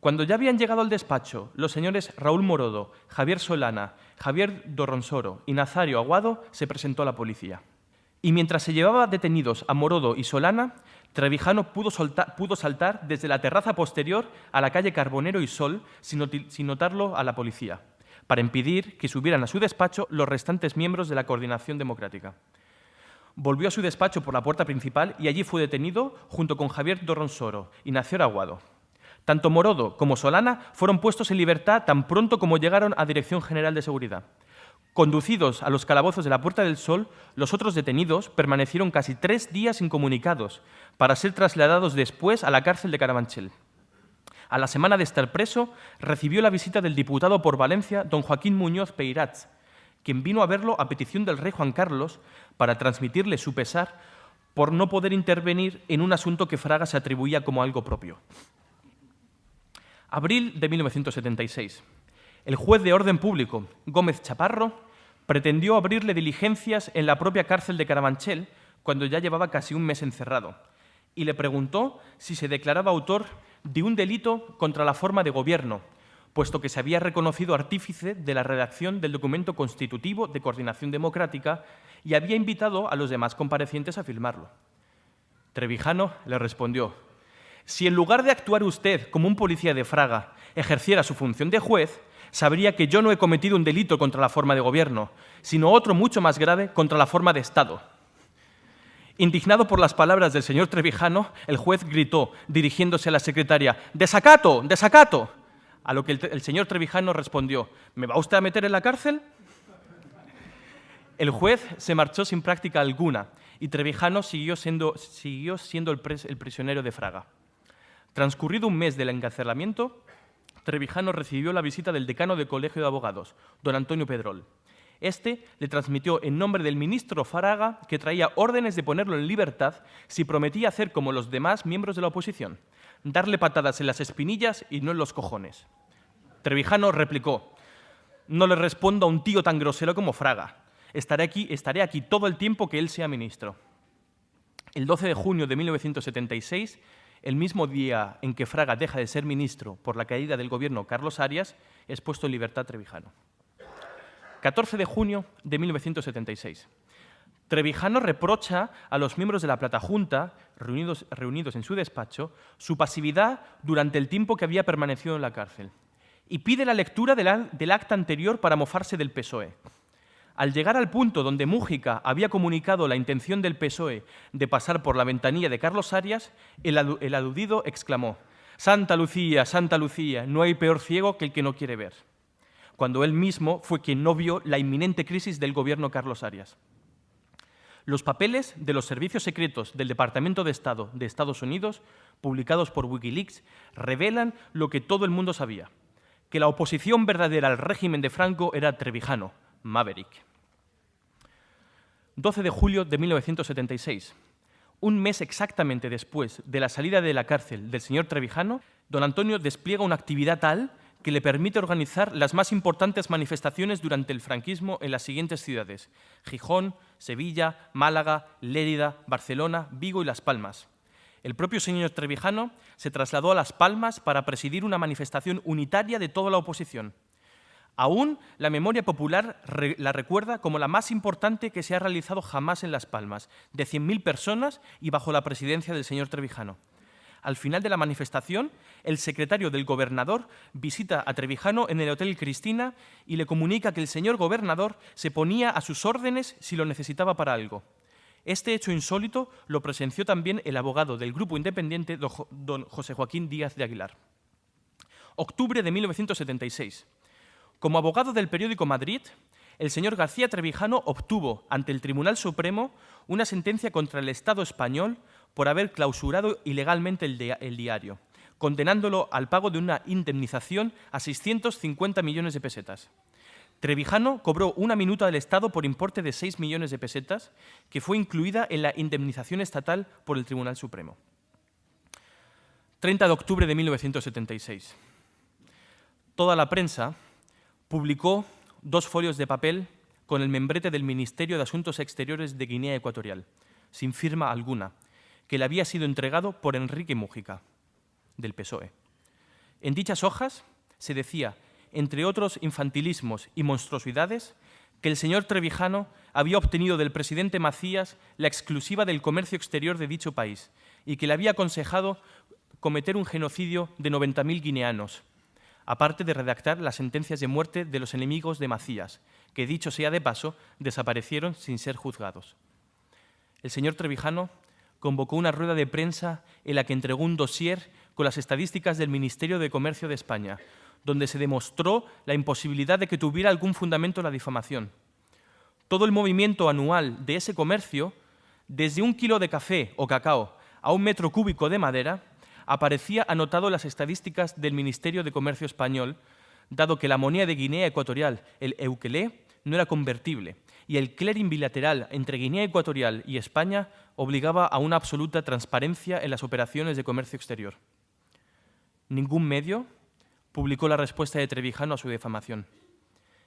Cuando ya habían llegado al despacho los señores Raúl Morodo, Javier Solana, Javier Dorronsoro y Nazario Aguado, se presentó a la policía. Y mientras se llevaba detenidos a Morodo y Solana, Trevijano pudo saltar desde la terraza posterior a la calle Carbonero y Sol sin notarlo a la policía, para impedir que subieran a su despacho los restantes miembros de la Coordinación Democrática. Volvió a su despacho por la puerta principal y allí fue detenido junto con Javier Dorronsoro y Nazario Aguado. Tanto Morodo como Solana fueron puestos en libertad tan pronto como llegaron a Dirección General de Seguridad. Conducidos a los calabozos de la Puerta del Sol, los otros detenidos permanecieron casi 3 días incomunicados para ser trasladados después a la cárcel de Carabanchel. A la semana de estar preso, recibió la visita del diputado por Valencia, don Joaquín Muñoz Peirats, quien vino a verlo a petición del rey Juan Carlos para transmitirle su pesar por no poder intervenir en un asunto que Fraga se atribuía como algo propio. Abril de 1976. El juez de orden público, Gómez Chaparro, pretendió abrirle diligencias en la propia cárcel de Carabanchel cuando ya llevaba casi un mes encerrado y le preguntó si se declaraba autor de un delito contra la forma de gobierno, puesto que se había reconocido artífice de la redacción del documento constitutivo de coordinación democrática y había invitado a los demás comparecientes a firmarlo. Trevijano le respondió: si en lugar de actuar usted como un policía de Fraga ejerciera su función de juez, sabría que yo no he cometido un delito contra la forma de gobierno, sino otro mucho más grave contra la forma de Estado. Indignado por las palabras del señor Trevijano, el juez gritó, dirigiéndose a la secretaria: ¡desacato, desacato! A lo que el señor Trevijano respondió: ¿me va usted a meter en la cárcel? El juez se marchó sin práctica alguna y Trevijano siguió siendo el prisionero de Fraga. Transcurrido un mes del encarcelamiento, Trevijano recibió la visita del decano del Colegio de Abogados, don Antonio Pedrol. Este le transmitió en nombre del ministro Fraga que traía órdenes de ponerlo en libertad si prometía hacer como los demás miembros de la oposición, darle patadas en las espinillas y no en los cojones. Trevijano replicó: no le respondo a un tío tan grosero como Fraga. Estaré aquí todo el tiempo que él sea ministro. El 12 de junio de 1976, el mismo día en que Fraga deja de ser ministro por la caída del gobierno Carlos Arias, es puesto en libertad Trevijano. 14 de junio de 1976. Trevijano reprocha a los miembros de la Platajunta, reunidos en su despacho, su pasividad durante el tiempo que había permanecido en la cárcel y pide la lectura del acta anterior para mofarse del PSOE. Al llegar al punto donde Mújica había comunicado la intención del PSOE de pasar por la ventanilla de Carlos Arias, el aludido exclamó: «Santa Lucía, no hay peor ciego que el que no quiere ver», cuando él mismo fue quien no vio la inminente crisis del gobierno Carlos Arias. Los papeles de los servicios secretos del Departamento de Estado de Estados Unidos, publicados por Wikileaks, revelan lo que todo el mundo sabía: que la oposición verdadera al régimen de Franco era Trevijano, Maverick. 12 de julio de 1976. Un mes exactamente después de la salida de la cárcel del señor Trevijano, don Antonio despliega una actividad tal que le permite organizar las más importantes manifestaciones durante el franquismo en las siguientes ciudades: Gijón, Sevilla, Málaga, Lérida, Barcelona, Vigo y Las Palmas. El propio señor Trevijano se trasladó a Las Palmas para presidir una manifestación unitaria de toda la oposición. Aún la memoria popular la recuerda como la más importante que se ha realizado jamás en Las Palmas, de 100.000 personas y bajo la presidencia del señor Trevijano. Al final de la manifestación, el secretario del gobernador visita a Trevijano en el Hotel Cristina y le comunica que el señor gobernador se ponía a sus órdenes si lo necesitaba para algo. Este hecho insólito lo presenció también el abogado del Grupo Independiente, don José Joaquín Díaz de Aguilar. Octubre de 1976. Como abogado del periódico Madrid, el señor García Trevijano obtuvo ante el Tribunal Supremo una sentencia contra el Estado español por haber clausurado ilegalmente el diario, condenándolo al pago de una indemnización a 650 millones de pesetas. Trevijano cobró una minuta del Estado por importe de 6 millones de pesetas, que fue incluida en la indemnización estatal por el Tribunal Supremo. 30 de octubre de 1976. Toda la prensa publicó 2 folios de papel con el membrete del Ministerio de Asuntos Exteriores de Guinea Ecuatorial, sin firma alguna, que le había sido entregado por Enrique Mújica, del PSOE. En dichas hojas se decía, entre otros infantilismos y monstruosidades, que el señor Trevijano había obtenido del presidente Macías la exclusiva del comercio exterior de dicho país y que le había aconsejado cometer un genocidio de 90.000 guineanos, aparte de redactar las sentencias de muerte de los enemigos de Macías, que, dicho sea de paso, desaparecieron sin ser juzgados. El señor Trevijano convocó una rueda de prensa en la que entregó un dossier con las estadísticas del Ministerio de Comercio de España, donde se demostró la imposibilidad de que tuviera algún fundamento la difamación. Todo el movimiento anual de ese comercio, desde 1 kilo de café o cacao a 1 metro cúbico de madera, aparecía anotado en las estadísticas del Ministerio de Comercio español, dado que la moneda de Guinea Ecuatorial, el eukelé, no era convertible y el clearing bilateral entre Guinea Ecuatorial y España obligaba a una absoluta transparencia en las operaciones de comercio exterior. Ningún medio, publicó la respuesta de Trevijano a su difamación.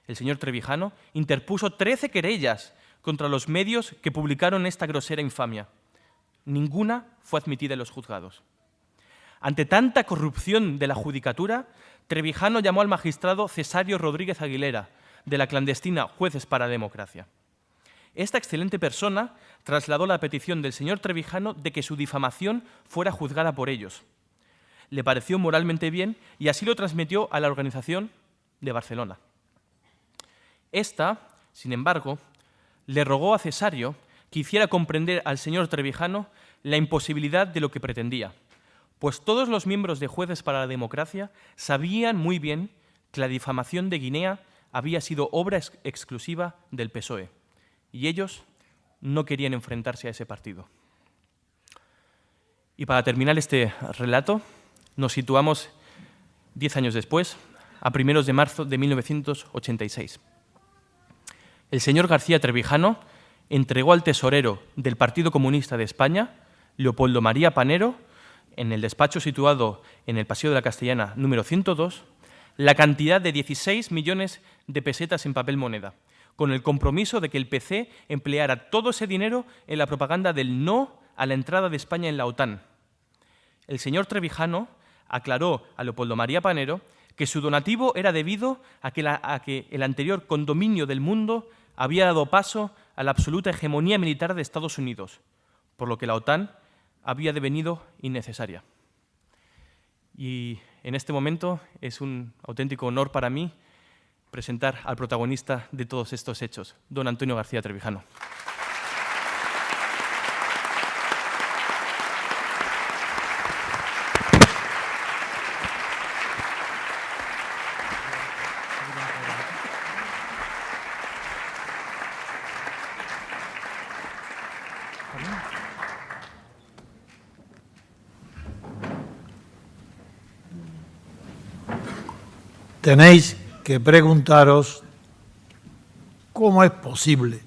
El señor Trevijano interpuso 13 querellas contra los medios que publicaron esta grosera infamia. Ninguna fue admitida en los juzgados. Ante tanta corrupción de la judicatura, Trevijano llamó al magistrado Cesario Rodríguez Aguilera, de la clandestina Jueces para la Democracia. Esta excelente persona trasladó la petición del señor Trevijano de que su difamación fuera juzgada por ellos. Le pareció moralmente bien y así lo transmitió a la organización de Barcelona. Esta, sin embargo, le rogó a Cesario que hiciera comprender al señor Trevijano la imposibilidad de lo que pretendía, pues todos los miembros de Jueces para la Democracia sabían muy bien que la difamación de Guinea había sido obra exclusiva del PSOE, y ellos no querían enfrentarse a ese partido. Y para terminar este relato, nos situamos 10 años después, a 1 de marzo de 1986. El señor García Trevijano entregó al tesorero del Partido Comunista de España, Leopoldo María Panero, en el despacho situado en el Paseo de la Castellana número 102, la cantidad de 16 millones de pesetas en papel moneda, con el compromiso de que el PC empleara todo ese dinero en la propaganda del no a la entrada de España en la OTAN. El señor Trevijano aclaró a Leopoldo María Panero que su donativo era debido a que el anterior condominio del mundo había dado paso a la absoluta hegemonía militar de Estados Unidos, por lo que la OTAN había devenido innecesaria. Y en este momento es un auténtico honor para mí presentar al protagonista de todos estos hechos, don Antonio García Trevijano. Tenéis que preguntaros cómo es posible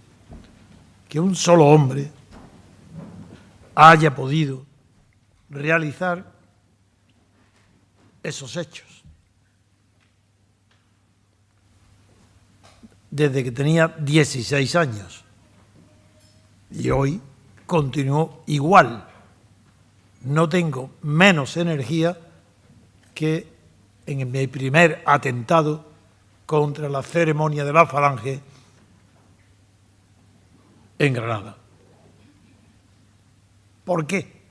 que un solo hombre haya podido realizar esos hechos. Desde que tenía 16 años y hoy continúo igual. No tengo menos energía que en mi primer atentado contra la ceremonia de la Falange en Granada. ¿Por qué?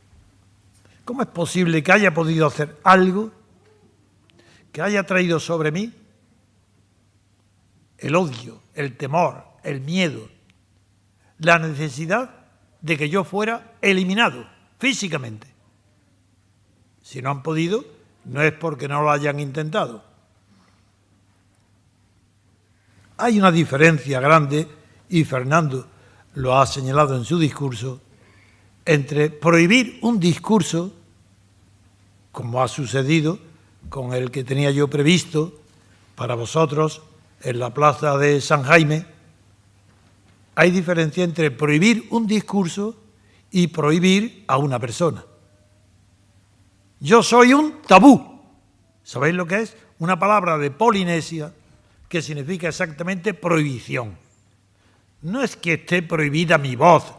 ¿Cómo es posible que haya podido hacer algo que haya traído sobre mí el odio, el temor, el miedo, la necesidad de que yo fuera eliminado físicamente? Si no han podido, no es porque no lo hayan intentado. Hay una diferencia grande, y Fernando lo ha señalado en su discurso, entre prohibir un discurso, como ha sucedido con el que tenía yo previsto para vosotros en la plaza de San Jaime. Hay diferencia entre prohibir un discurso y prohibir a una persona. Yo soy un tabú. ¿Sabéis lo que es? Una palabra de Polinesia que significa exactamente prohibición. No es que esté prohibida mi voz,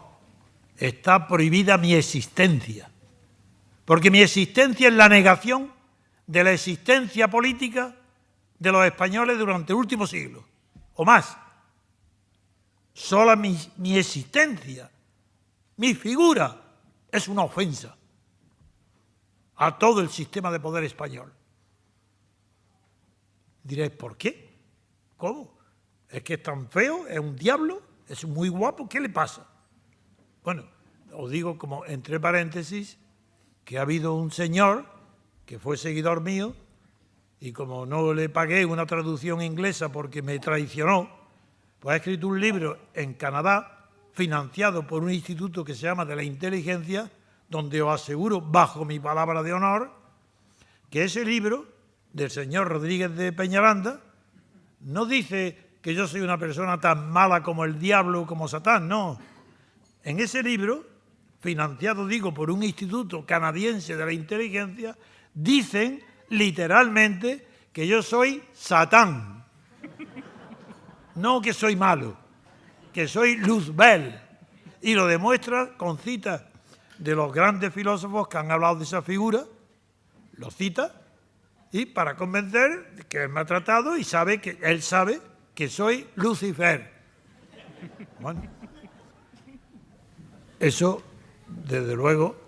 está prohibida mi existencia. Porque mi existencia es la negación de la existencia política de los españoles durante el último siglo, o más. Sola mi existencia, mi figura, es una ofensa a todo el sistema de poder español. Diréis, ¿por qué? ¿Cómo? ¿Es que es tan feo? ¿Es un diablo? ¿Es muy guapo? ¿Qué le pasa? Bueno, os digo como entre paréntesis que ha habido un señor que fue seguidor mío y como no le pagué una traducción inglesa porque me traicionó, pues ha escrito un libro en Canadá financiado por un instituto que se llama de la inteligencia, donde os aseguro, bajo mi palabra de honor, que ese libro del señor Rodríguez de Peñaranda no dice que yo soy una persona tan mala como el diablo o como Satán, no. En ese libro, financiado, digo, por un instituto canadiense de la inteligencia, dicen literalmente que yo soy Satán. No que soy malo, que soy Luzbel. Y lo demuestra con citas de los grandes filósofos que han hablado de esa figura, lo cita, y para convencer de que él me ha tratado y él sabe que soy Lucifer. Bueno, eso, desde luego,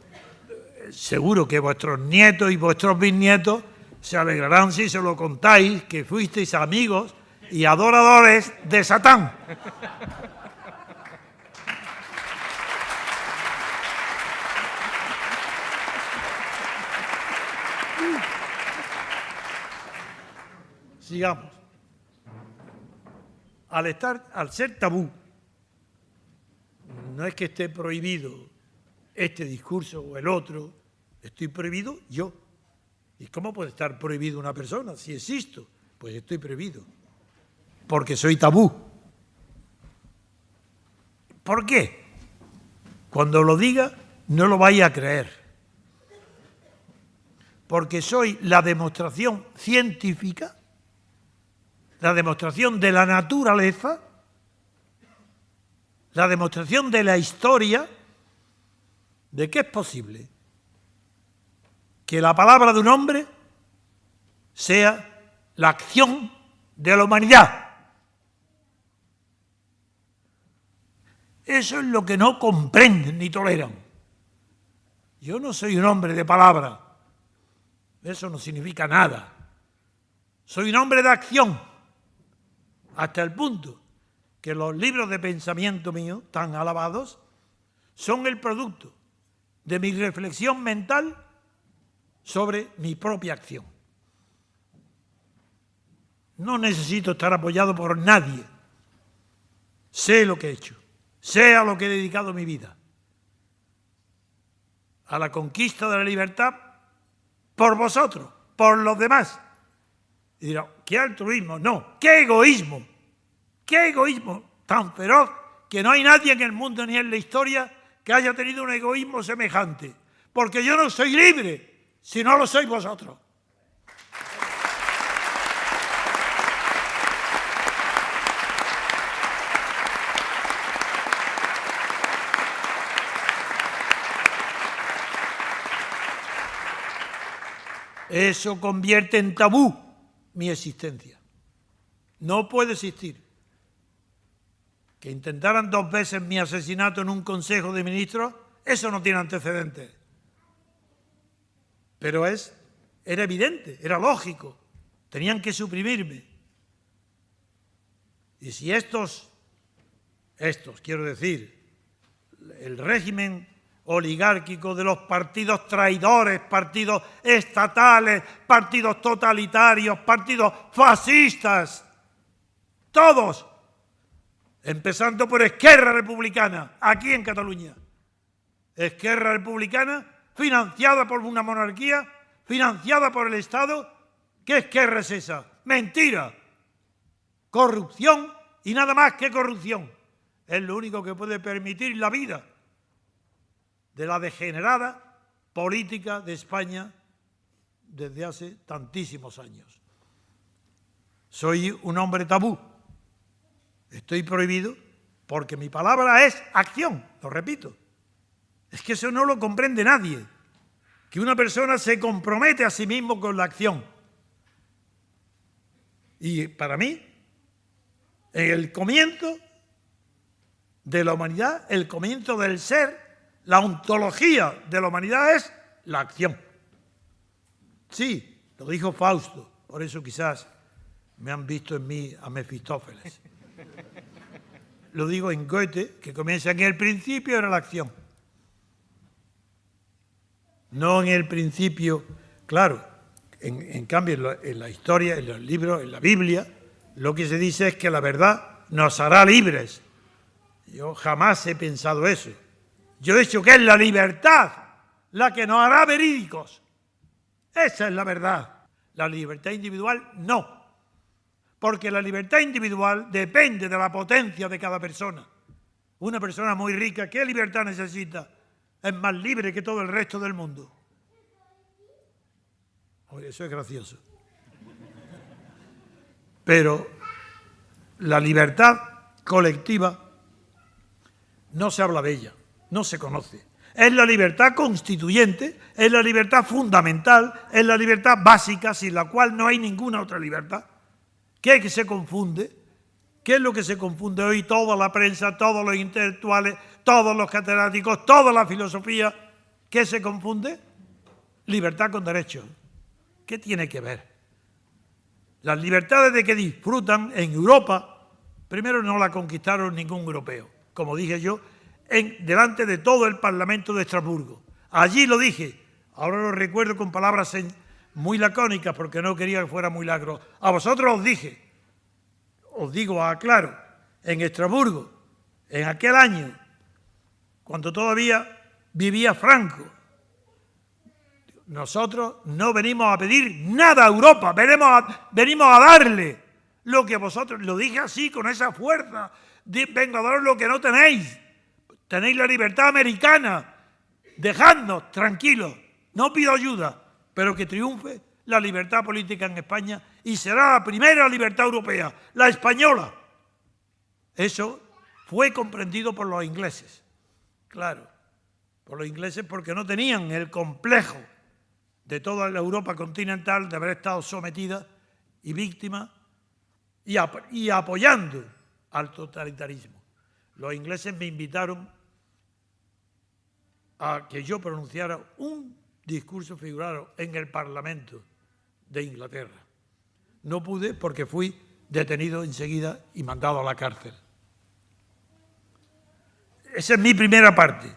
seguro que vuestros nietos y vuestros bisnietos se alegrarán si se lo contáis, que fuisteis amigos y adoradores de Satán. Sigamos. Al ser tabú, no es que esté prohibido este discurso o el otro, estoy prohibido yo. ¿Y cómo puede estar prohibido una persona? Si existo, pues estoy prohibido. Porque soy tabú. ¿Por qué? Cuando lo diga, no lo vais a creer. Porque soy la demostración científica, la demostración de la naturaleza, la demostración de la historia, de que es posible que la palabra de un hombre sea la acción de la humanidad. Eso es lo que no comprenden ni toleran. Yo no soy un hombre de palabra. Eso no significa nada. Soy un hombre de acción. Hasta el punto que los libros de pensamiento mío, tan alabados, son el producto de mi reflexión mental sobre mi propia acción. No necesito estar apoyado por nadie. Sé lo que he hecho. Sé a lo que he dedicado mi vida. A la conquista de la libertad por vosotros, por los demás. Y dirán, ¿qué altruismo? No, ¿qué egoísmo? ¿Qué egoísmo tan feroz que no hay nadie en el mundo ni en la historia que haya tenido un egoísmo semejante? Porque yo no soy libre si no lo sois vosotros. Eso convierte en tabú mi existencia. No puede existir. Que intentaran 2 veces mi asesinato en un consejo de ministros, eso no tiene antecedentes. Pero era evidente, era lógico. Tenían que suprimirme. Y si estos, quiero decir, el régimen oligárquico de los partidos traidores, partidos estatales, partidos totalitarios, partidos fascistas, todos, empezando por Esquerra Republicana, aquí en Cataluña. Esquerra Republicana, financiada por una monarquía, financiada por el Estado. ¿Qué Esquerra es esa? Mentira. Corrupción y nada más que corrupción. Es lo único que puede permitir la vida de la degenerada política de España desde hace tantísimos años. Soy un hombre tabú. Estoy prohibido porque mi palabra es acción, lo repito. Es que eso no lo comprende nadie, que una persona se compromete a sí mismo con la acción. Y para mí, en el comienzo de la humanidad, el comienzo del ser, la ontología de la humanidad es la acción. Sí, lo dijo Fausto, por eso quizás me han visto en mí a Mefistófeles. Lo digo en Goethe, que comienza en el principio era la acción. No en el principio, claro, en cambio en la historia, en los libros, en la Biblia, lo que se dice es que la verdad nos hará libres. Yo jamás he pensado eso. Yo he dicho que es la libertad la que nos hará verídicos. Esa es la verdad. La libertad individual no. Porque la libertad individual depende de la potencia de cada persona. Una persona muy rica, ¿qué libertad necesita? Es más libre que todo el resto del mundo. Oye, eso es gracioso. pero la libertad colectiva no se habla de ella, no se conoce. Es la libertad constituyente, es la libertad fundamental, es la libertad básica, sin la cual no hay ninguna otra libertad. ¿Qué es que se confunde? ¿Qué es lo que se confunde hoy? Toda la prensa, todos los intelectuales, todos los catedráticos, toda la filosofía. ¿Qué se confunde? Libertad con derechos. ¿Qué tiene que ver? Las libertades de que disfrutan en Europa, primero no la conquistaron ningún europeo, como dije yo, delante de todo el Parlamento de Estrasburgo. Allí lo dije, ahora lo recuerdo con palabras muy lacónicas porque no quería que fuera muy largo. A vosotros os dije, os digo, aclaro, en Estrasburgo, en aquel año, cuando todavía vivía Franco, nosotros no venimos a pedir nada a Europa, venimos a darle lo que vosotros, lo dije así, con esa fuerza, vengo a daros lo que no tenéis. Tenéis la libertad americana, dejadnos tranquilos, no pido ayuda, pero que triunfe la libertad política en España y será la primera libertad europea, la española. Eso fue comprendido por los ingleses, claro, por los ingleses porque no tenían el complejo de toda la Europa continental de haber estado sometida y víctima y apoyando al totalitarismo. Los ingleses me invitaron a que yo pronunciara un discurso figurado en el Parlamento de Inglaterra. No pude porque fui detenido enseguida y mandado a la cárcel. Esa es mi primera parte.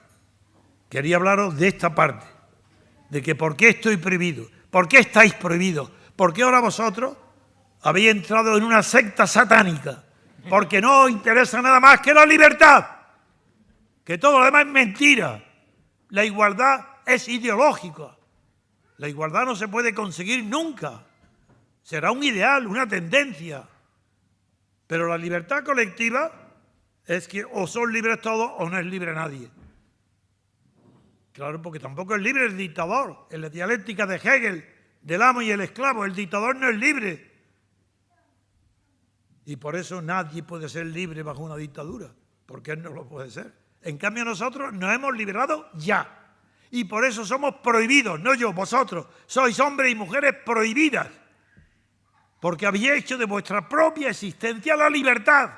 Quería hablaros de esta parte, de que por qué estoy prohibido, por qué estáis prohibidos, por qué ahora vosotros habéis entrado en una secta satánica, porque no os interesa nada más que la libertad, que todo lo demás es mentira. La igualdad es ideológica. La igualdad no se puede conseguir nunca. Será un ideal, una tendencia. Pero la libertad colectiva es que o son libres todos o no es libre nadie. Claro, porque tampoco es libre el dictador. En la dialéctica de Hegel, del amo y el esclavo, el dictador no es libre. Y por eso nadie puede ser libre bajo una dictadura, porque él no lo puede ser. En cambio nosotros nos hemos liberado ya. Y por eso somos prohibidos, no yo, vosotros. Sois hombres y mujeres prohibidas. Porque habéis hecho de vuestra propia existencia la libertad.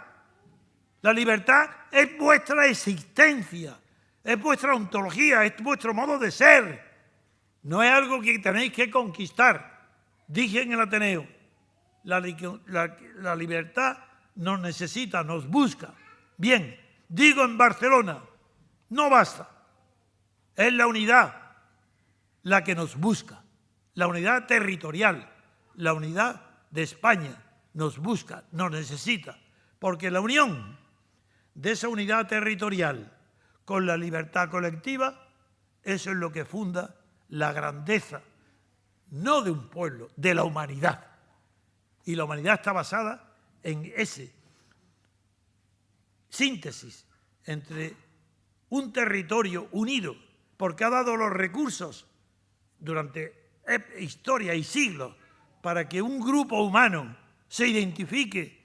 La libertad es vuestra existencia, es vuestra ontología, es vuestro modo de ser. No es algo que tenéis que conquistar. Dije en el Ateneo, la libertad nos necesita, nos busca. Bien, digo en Barcelona, no basta. Es la unidad la que nos busca, la unidad territorial, la unidad de España nos busca, nos necesita, porque la unión de esa unidad territorial con la libertad colectiva, eso es lo que funda la grandeza, no de un pueblo, de la humanidad. Y la humanidad está basada en ese síntesis entre un territorio unido, porque ha dado los recursos durante historia y siglos para que un grupo humano se identifique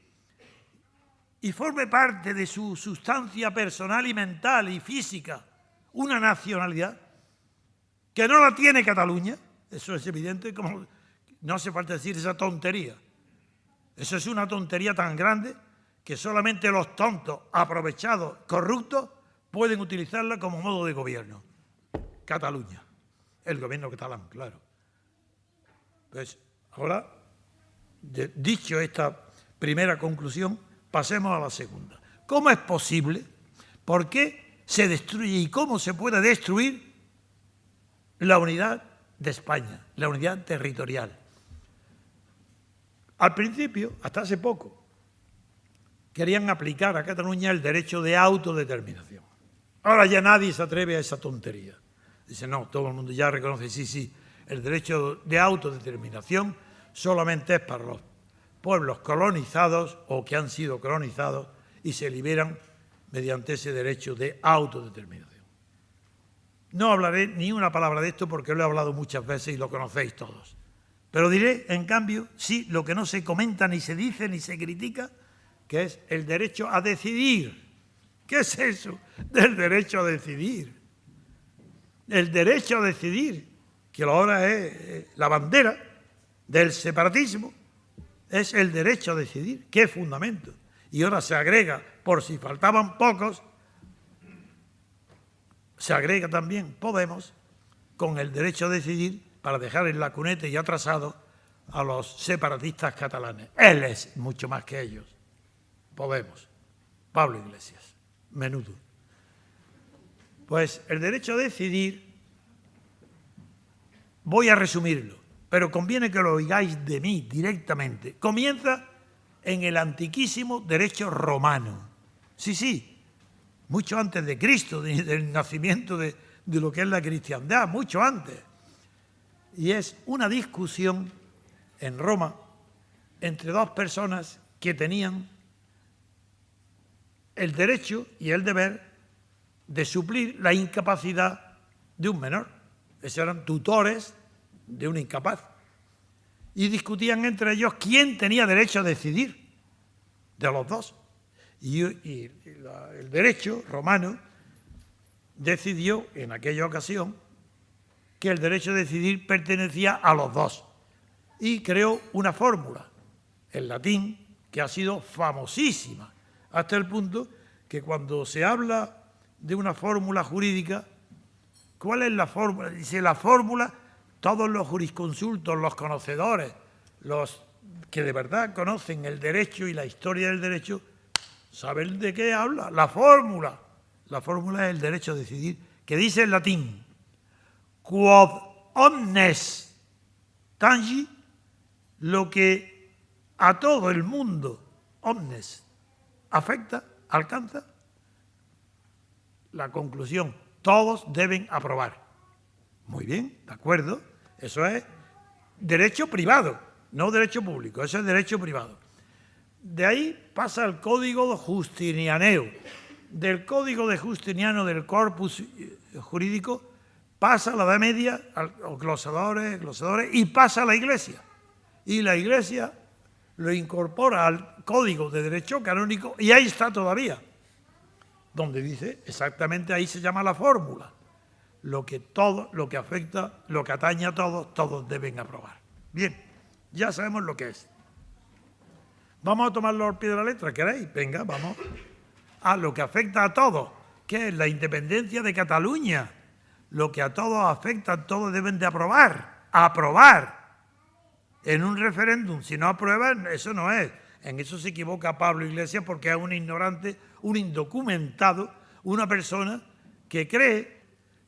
y forme parte de su sustancia personal y mental y física una nacionalidad que no la tiene Cataluña. Eso es evidente, como no hace falta decir esa tontería. Eso es una tontería tan grande que solamente los tontos, aprovechados, corruptos, pueden utilizarla como modo de gobierno. Cataluña, el gobierno catalán, claro. Pues ahora, dicho esta primera conclusión, pasemos a la segunda. ¿Cómo es posible? ¿Por qué se destruye y cómo se puede destruir la unidad de España, la unidad territorial? Al principio, hasta hace poco, querían aplicar a Cataluña el derecho de autodeterminación. Ahora ya nadie se atreve a esa tontería. Dice, no, todo el mundo ya reconoce, sí, el derecho de autodeterminación solamente es para los pueblos colonizados o que han sido colonizados y se liberan mediante ese derecho de autodeterminación. No hablaré ni una palabra de esto porque lo he hablado muchas veces y lo conocéis todos. Pero diré, en cambio, sí, lo que no se comenta, ni se dice, ni se critica, que es el derecho a decidir. ¿Qué es eso del derecho a decidir? El derecho a decidir, que ahora es la bandera del separatismo, es el derecho a decidir. ¡Qué fundamento! Y ahora se agrega, por si faltaban pocos, se agrega también Podemos con el derecho a decidir para dejar en la cuneta y atrasado a los separatistas catalanes. Él es mucho más que ellos. Podemos. Pablo Iglesias. Menudo. Pues el derecho a decidir, voy a resumirlo, pero conviene que lo oigáis de mí directamente. Comienza en el antiquísimo derecho romano. Sí, mucho antes de Cristo, del nacimiento de lo que es la cristiandad, mucho antes. Y es una discusión en Roma entre dos personas que tenían el derecho y el deber de suplir la incapacidad de un menor. Esos eran tutores de un incapaz. Y discutían entre ellos quién tenía derecho a decidir de los dos. Y el derecho romano decidió en aquella ocasión que el derecho a decidir pertenecía a los dos. Y creó una fórmula en latín que ha sido famosísima, hasta el punto que cuando se habla de una fórmula jurídica, ¿cuál es la fórmula? Dice la fórmula, todos los jurisconsultos, los conocedores, los que de verdad conocen el derecho y la historia del derecho, saben de qué habla. La fórmula es el derecho a decidir, que dice en latín, quod omnes tangi, lo que a todo el mundo, omnes, afecta, alcanza, la conclusión, todos deben aprobar. Muy bien, de acuerdo, eso es derecho privado, no derecho público, eso es derecho privado. De ahí pasa el código justinianeo. Del código de Justiniano, del corpus jurídico, pasa a la Edad Media, a los glosadores, y pasa a la Iglesia. Y la Iglesia lo incorpora al Código de Derecho Canónico y ahí está todavía, donde dice exactamente, ahí se llama la fórmula. Lo que afecta, lo que atañe a todos, todos deben aprobar. Bien, ya sabemos lo que es. Vamos a tomarlo al pie de la letra, ¿queréis? Venga, vamos a lo que afecta a todos, que es la independencia de Cataluña. Lo que a todos afecta, todos deben de aprobar. Aprobar. En un referéndum, si no aprueban, eso no es. En eso se equivoca Pablo Iglesias porque es un ignorante, un indocumentado, una persona que cree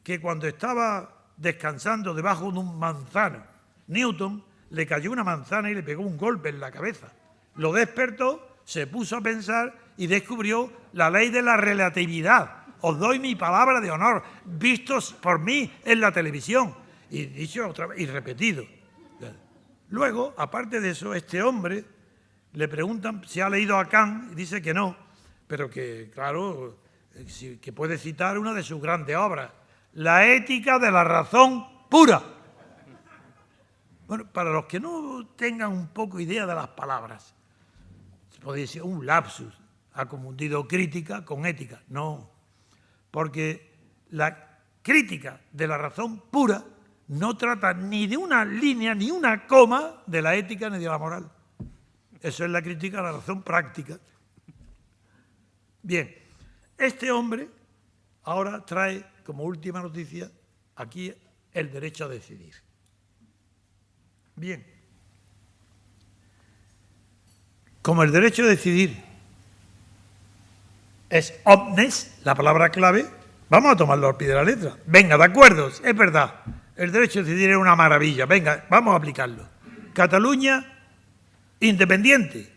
que cuando estaba descansando debajo de un manzano, Newton le cayó una manzana y le pegó un golpe en la cabeza. Lo despertó, se puso a pensar y descubrió la ley de la relatividad. Os doy mi palabra de honor, vistos por mí en la televisión. Y dicho otra vez, y repetido. Luego, aparte de eso, este hombre le preguntan si ha leído a Kant y dice que no, pero que, claro, que puede citar una de sus grandes obras, La ética de la razón pura. Bueno, para los que no tengan un poco idea de las palabras, se puede decir un lapsus, ha confundido crítica con ética. No, porque la crítica de la razón pura no trata ni de una línea, ni una coma de la ética ni de la moral. Eso es la crítica a la razón práctica. Bien, este hombre ahora trae como última noticia aquí el derecho a decidir. Bien, como el derecho a decidir es omnes, la palabra clave, vamos a tomarlo al pie de la letra. Venga, de acuerdo, es verdad. El derecho a decidir es una maravilla. Venga, vamos a aplicarlo. Cataluña, independiente.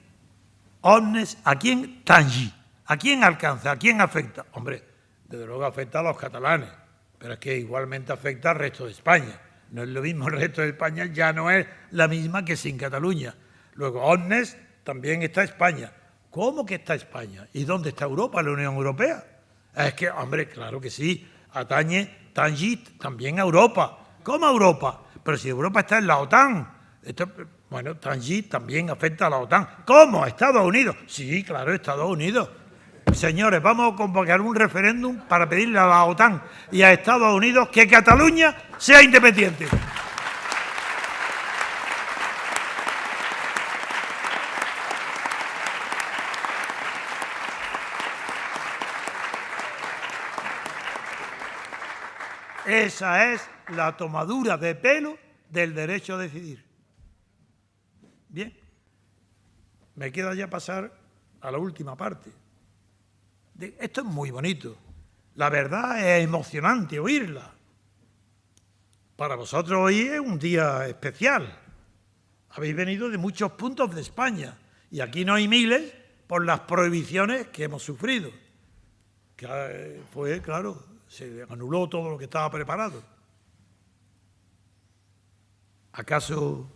Omnes, ¿a quién tangi? ¿A quién alcanza? ¿A quién afecta? Hombre, desde luego afecta a los catalanes, pero es que igualmente afecta al resto de España. No es lo mismo, el resto de España ya no es la misma que sin Cataluña. Luego, omnes, también está España. ¿Cómo que está España? ¿Y dónde está Europa, la Unión Europea? Es que, hombre, claro que sí, atañe, tangi también a Europa. ¿Cómo a Europa? Pero si Europa está en la OTAN, Bueno, Tangier también afecta a la OTAN. ¿Cómo? ¿Estados Unidos? Sí, claro, Estados Unidos. Señores, vamos a convocar un referéndum para pedirle a la OTAN y a Estados Unidos que Cataluña sea independiente. Esa es la tomadura de pelo del derecho a decidir. Bien, me queda ya pasar a la última parte. Esto es muy bonito. La verdad es emocionante oírla. Para vosotros hoy es un día especial. Habéis venido de muchos puntos de España y aquí no hay miles por las prohibiciones que hemos sufrido. Que fue, claro, se anuló todo lo que estaba preparado. ¿Acaso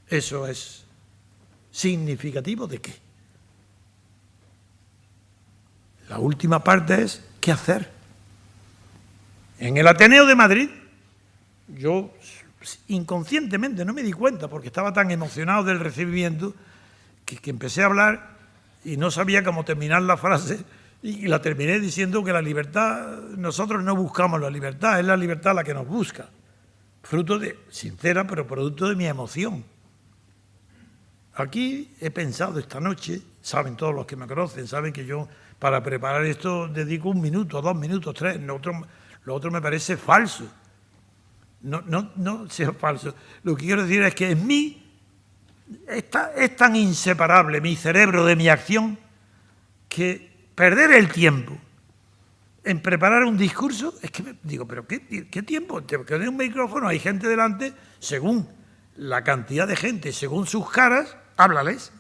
eso es significativo de qué? La última parte es ¿qué hacer? En el Ateneo de Madrid, yo inconscientemente no me di cuenta porque estaba tan emocionado del recibimiento que empecé a hablar y no sabía cómo terminar la frase y la terminé diciendo que la libertad, nosotros no buscamos la libertad, es la libertad la que nos busca. Fruto de, sincera, pero producto de mi emoción. Aquí he pensado esta noche, saben todos los que me conocen, saben que yo para preparar esto dedico 1 minuto, 2 minutos, 3, lo otro me parece falso. No sea falso. Lo que quiero decir es que en mí es tan inseparable mi cerebro de mi acción que perder el tiempo en preparar un discurso, es que me digo, pero ¿qué tiempo? Te quedé un micrófono, hay gente delante, según la cantidad de gente, según sus caras, háblales.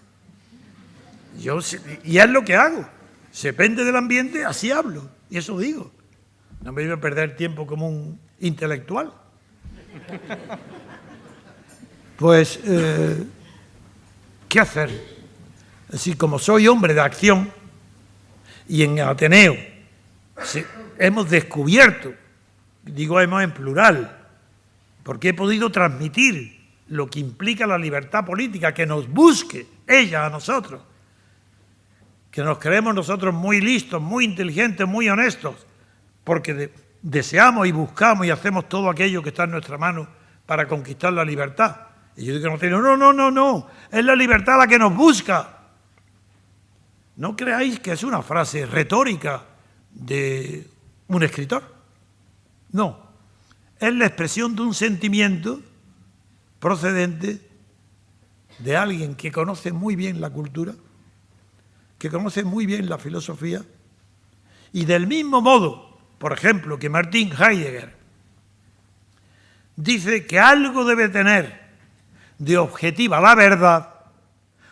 Y es lo que hago. Se depende del ambiente, así hablo. Y eso digo. No me iba a perder tiempo como un intelectual. Pues, ¿qué hacer? Así como soy hombre de acción y en Ateneo hemos descubierto, digo hemos en plural, porque he podido transmitir lo que implica la libertad política, que nos busque ella a nosotros, que nos creemos nosotros muy listos, muy inteligentes, muy honestos, porque deseamos y buscamos y hacemos todo aquello que está en nuestra mano para conquistar la libertad. Y yo digo, no, es la libertad la que nos busca. No creáis que es una frase retórica de un escritor. No, es la expresión de un sentimiento procedente de alguien que conoce muy bien la cultura, que conoce muy bien la filosofía, y del mismo modo, por ejemplo, que Martin Heidegger dice que algo debe tener de objetiva la verdad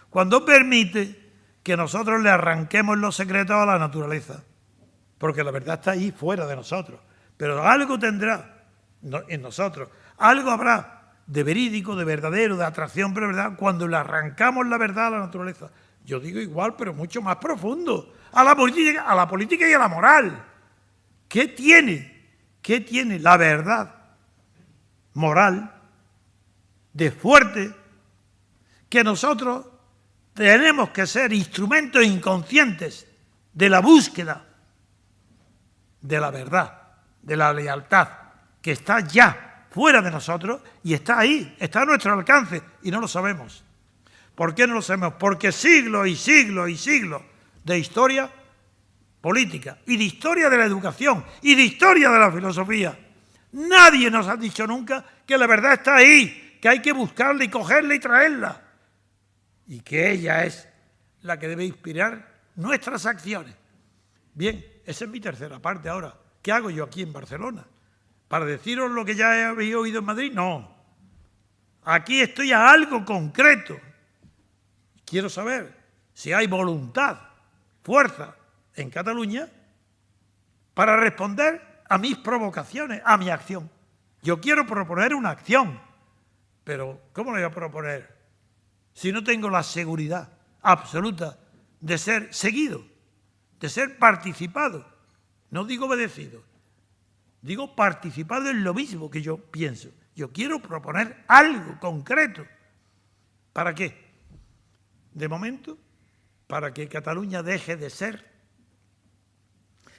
cuando permite que nosotros le arranquemos los secretos a la naturaleza, porque la verdad está ahí fuera de nosotros, pero algo tendrá en nosotros, algo habrá de verídico, de verdadero, de atracción, pero verdad, cuando le arrancamos la verdad a la naturaleza. Yo digo igual, pero mucho más profundo, a la política y a la moral. ¿Qué tiene la verdad moral de fuerte que nosotros tenemos que ser instrumentos inconscientes de la búsqueda de la verdad, de la lealtad, que está ya fuera de nosotros y está ahí, está a nuestro alcance y no lo sabemos? ¿Por qué no lo sabemos? Porque siglos y siglos y siglos de historia política y de historia de la educación y de historia de la filosofía, nadie nos ha dicho nunca que la verdad está ahí, que hay que buscarla y cogerla y traerla, y que ella es la que debe inspirar nuestras acciones. Bien, esa es mi tercera parte ahora. ¿Qué hago yo aquí en Barcelona? ¿Para deciros lo que ya habéis oído en Madrid? No. Aquí estoy a algo concreto. Quiero saber si hay voluntad, fuerza en Cataluña para responder a mis provocaciones, a mi acción. Yo quiero proponer una acción, pero ¿cómo la voy a proponer si no tengo la seguridad absoluta de ser seguido, de ser participado? No digo obedecido, digo participado en lo mismo que yo pienso, Yo quiero proponer algo concreto. ¿Para qué? De momento, para que Cataluña deje de ser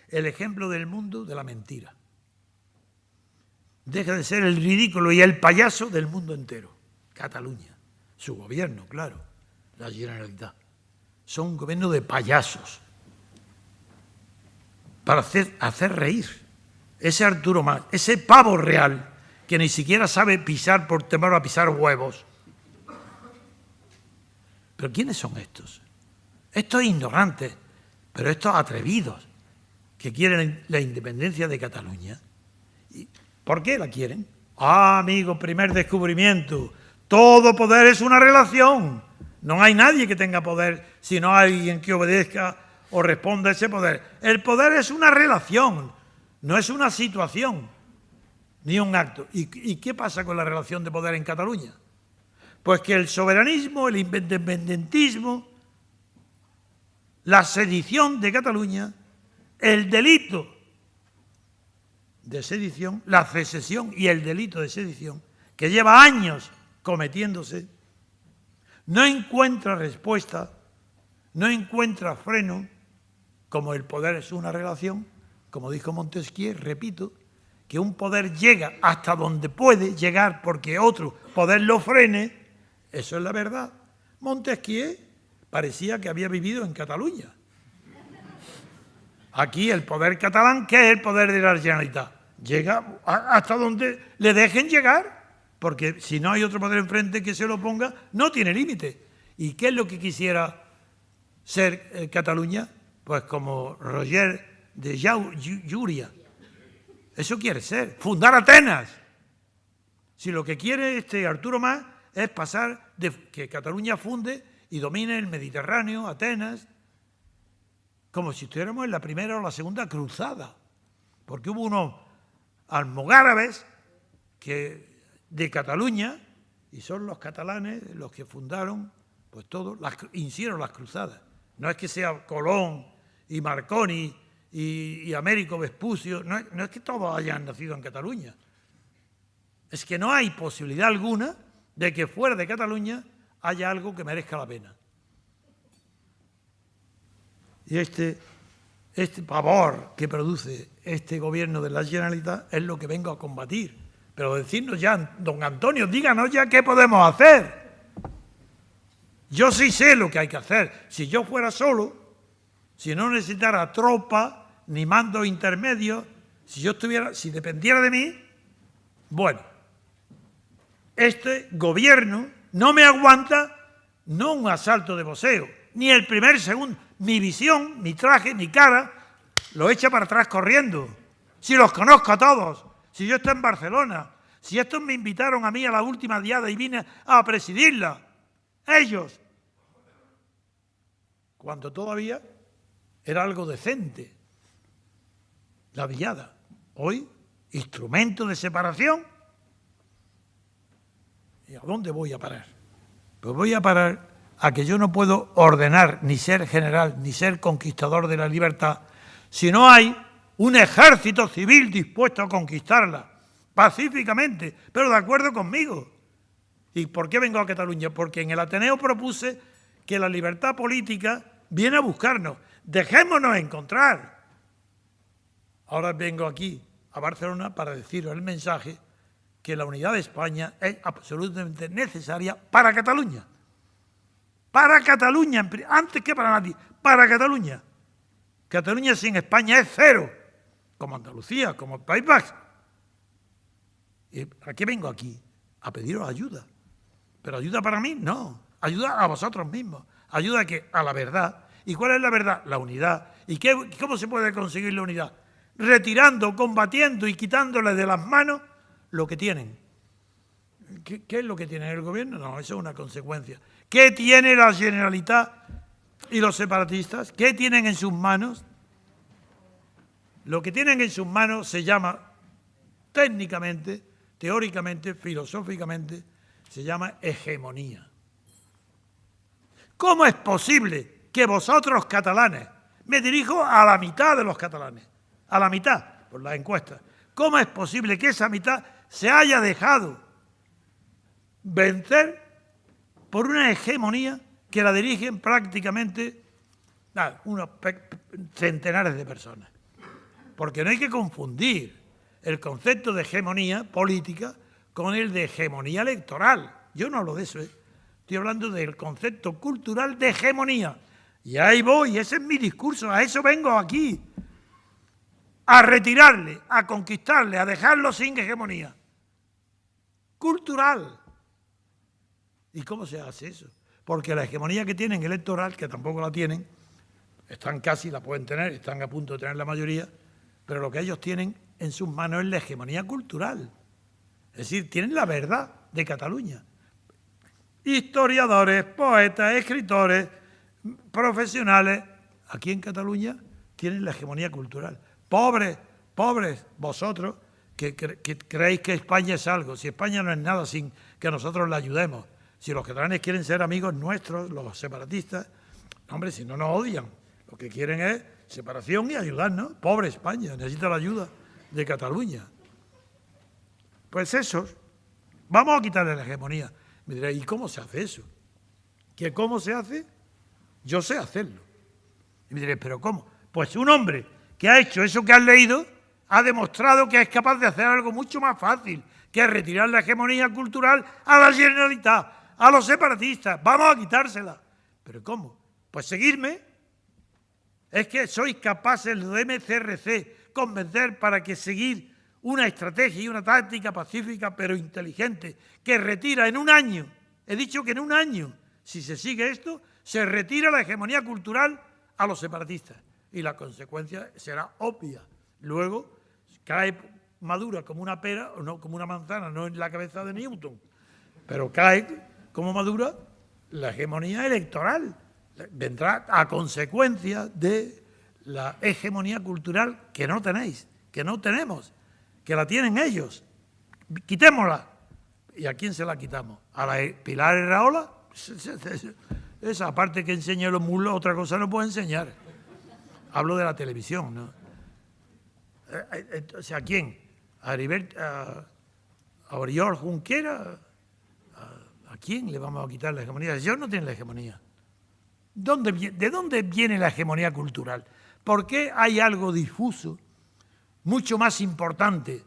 el ejemplo del mundo de la mentira. Deje de ser el ridículo y el payaso del mundo entero. Cataluña, su gobierno, claro, la Generalitat. Son un gobierno de payasos para hacer reír. Ese Arturo Mas, ese pavo real que ni siquiera sabe pisar por temor a pisar huevos. ¿Pero quiénes son estos? Estos ignorantes, pero estos atrevidos que quieren la independencia de Cataluña. ¿Por qué la quieren? Ah, amigo, primer descubrimiento. Todo poder es una relación. No hay nadie que tenga poder si no hay alguien que obedezca o responda a ese poder. El poder es una relación, no es una situación, ni un acto. ¿Y qué pasa con la relación de poder en Cataluña? Pues que el soberanismo, el independentismo, la sedición de Cataluña, el delito de sedición, la secesión y el delito de sedición, que lleva años cometiéndose, no encuentra respuesta, no encuentra freno, como el poder es una relación, como dijo Montesquieu, repito, que un poder llega hasta donde puede llegar porque otro poder lo frene, eso es la verdad. Montesquieu parecía que había vivido en Cataluña. Aquí el poder catalán, ¿qué es el poder de la Generalitat? Llega hasta donde le dejen llegar, porque si no hay otro poder enfrente que se lo ponga, no tiene límite. ¿Y qué es lo que quisiera ser Cataluña? Pues como Roger de Llúria. Eso quiere ser, fundar Atenas. Si lo que quiere Arturo Mas es pasar de que Cataluña funde y domine el Mediterráneo, Atenas, como si estuviéramos en la primera o la segunda cruzada, porque hubo unos almogárabes de Cataluña, y son los catalanes los que fundaron, pues todos, hicieron las cruzadas. No es que sea Colón y Marconi y Américo Vespucio, no es que todos hayan nacido en Cataluña. Es que no hay posibilidad alguna de que fuera de Cataluña haya algo que merezca la pena. Y este pavor que produce este gobierno de la Generalitat es lo que vengo a combatir. Pero decirnos ya, don Antonio, díganos ya qué podemos hacer. Yo sí sé lo que hay que hacer. Si yo fuera solo, si no necesitara tropa ni mandos intermedios, si dependiera de mí, bueno, este gobierno no me aguanta no un asalto de boxeo, ni el primer segundo. Mi visión, mi traje, mi cara, lo echa para atrás corriendo. Si los conozco a todos, si yo estoy en Barcelona, si estos me invitaron a mí a la última diada y vine a presidirla, ellos, cuando todavía era algo decente, la diada. Hoy, instrumento de separación. ¿Y a dónde voy a parar? Pues voy a parar a que yo no puedo ordenar, ni ser general, ni ser conquistador de la libertad, si no hay un ejército civil dispuesto a conquistarla, pacíficamente, pero de acuerdo conmigo. ¿Y por qué vengo a Cataluña? Porque en el Ateneo propuse que la libertad política viene a buscarnos. Dejémonos encontrar. Ahora vengo aquí, a Barcelona, para deciros el mensaje que la unidad de España es absolutamente necesaria para Cataluña. Para Cataluña, antes que para nadie, para Cataluña. Cataluña sin España es cero, como Andalucía, como el País Vasco. ¿Y para qué vengo aquí? A pediros ayuda. ¿Pero ayuda para mí? No. Ayuda a vosotros mismos. Ayuda a la verdad. ¿Y cuál es la verdad? La unidad. ¿Y cómo se puede conseguir la unidad? Retirando, combatiendo y quitándole de las manos lo que tienen. ¿Qué es lo que tiene el gobierno? No, eso es una consecuencia. ¿Qué tiene la Generalitat y los separatistas? ¿Qué tienen en sus manos? Lo que tienen en sus manos se llama técnicamente, teóricamente, filosóficamente, se llama hegemonía. ¿Cómo es posible que vosotros catalanes, me dirijo a la mitad de los catalanes, a la mitad, por las encuestas, cómo es posible que esa mitad se haya dejado vencer por una hegemonía que la dirigen prácticamente unos centenares de personas. Porque no hay que confundir el concepto de hegemonía política con el de hegemonía electoral. Yo no hablo de eso, estoy hablando del concepto cultural de hegemonía. Y ahí voy, ese es mi discurso, a eso vengo aquí. A retirarle, a conquistarle, a dejarlo sin hegemonía. Cultural. ¿Y cómo se hace eso? Porque la hegemonía que tienen electoral, que tampoco la tienen, están casi, la pueden tener, están a punto de tener la mayoría, pero lo que ellos tienen en sus manos es la hegemonía cultural. Es decir, tienen la verdad de Cataluña. Historiadores, poetas, escritores, profesionales, aquí en Cataluña tienen la hegemonía cultural. Pobres vosotros que creéis que España es algo. Si España no es nada sin que nosotros la ayudemos. Si los catalanes quieren ser amigos nuestros, los separatistas, hombre, si no nos odian, lo que quieren es separación y ayudarnos. Pobre España, necesita la ayuda de Cataluña. Pues eso, vamos a quitarle la hegemonía. Me diréis, ¿y cómo se hace eso? ¿Que cómo se hace? Yo sé hacerlo. Y me diréis, ¿pero cómo? Pues un hombre que ha hecho eso que has leído ha demostrado que es capaz de hacer algo mucho más fácil, que es retirar la hegemonía cultural a la Generalitat, a los separatistas. Vamos a quitársela. ¿Pero cómo? Pues seguirme. Es que sois capaces de MCRC convencer para que seguir una estrategia y una táctica pacífica pero inteligente que retira en un año, he dicho que en un año, si se sigue esto, se retira la hegemonía cultural a los separatistas y la consecuencia será obvia. Luego cae madura como una pera, o no como una manzana, no en la cabeza de Newton, pero cae como madura la hegemonía electoral. Vendrá a consecuencia de la hegemonía cultural que no tenéis, que no tenemos, que la tienen ellos. Quitémosla. ¿Y a quién se la quitamos? ¿A la Pilar Herraola? Esa parte que enseña los muslos, otra cosa no puedo enseñar. Hablo de la televisión, ¿no? O sea, ¿a quién? ¿A Oriol Junquera? ¿A quién le vamos a quitar la hegemonía? Ellos no tienen la hegemonía. ¿De dónde viene la hegemonía cultural? ¿Por qué hay algo difuso, mucho más importante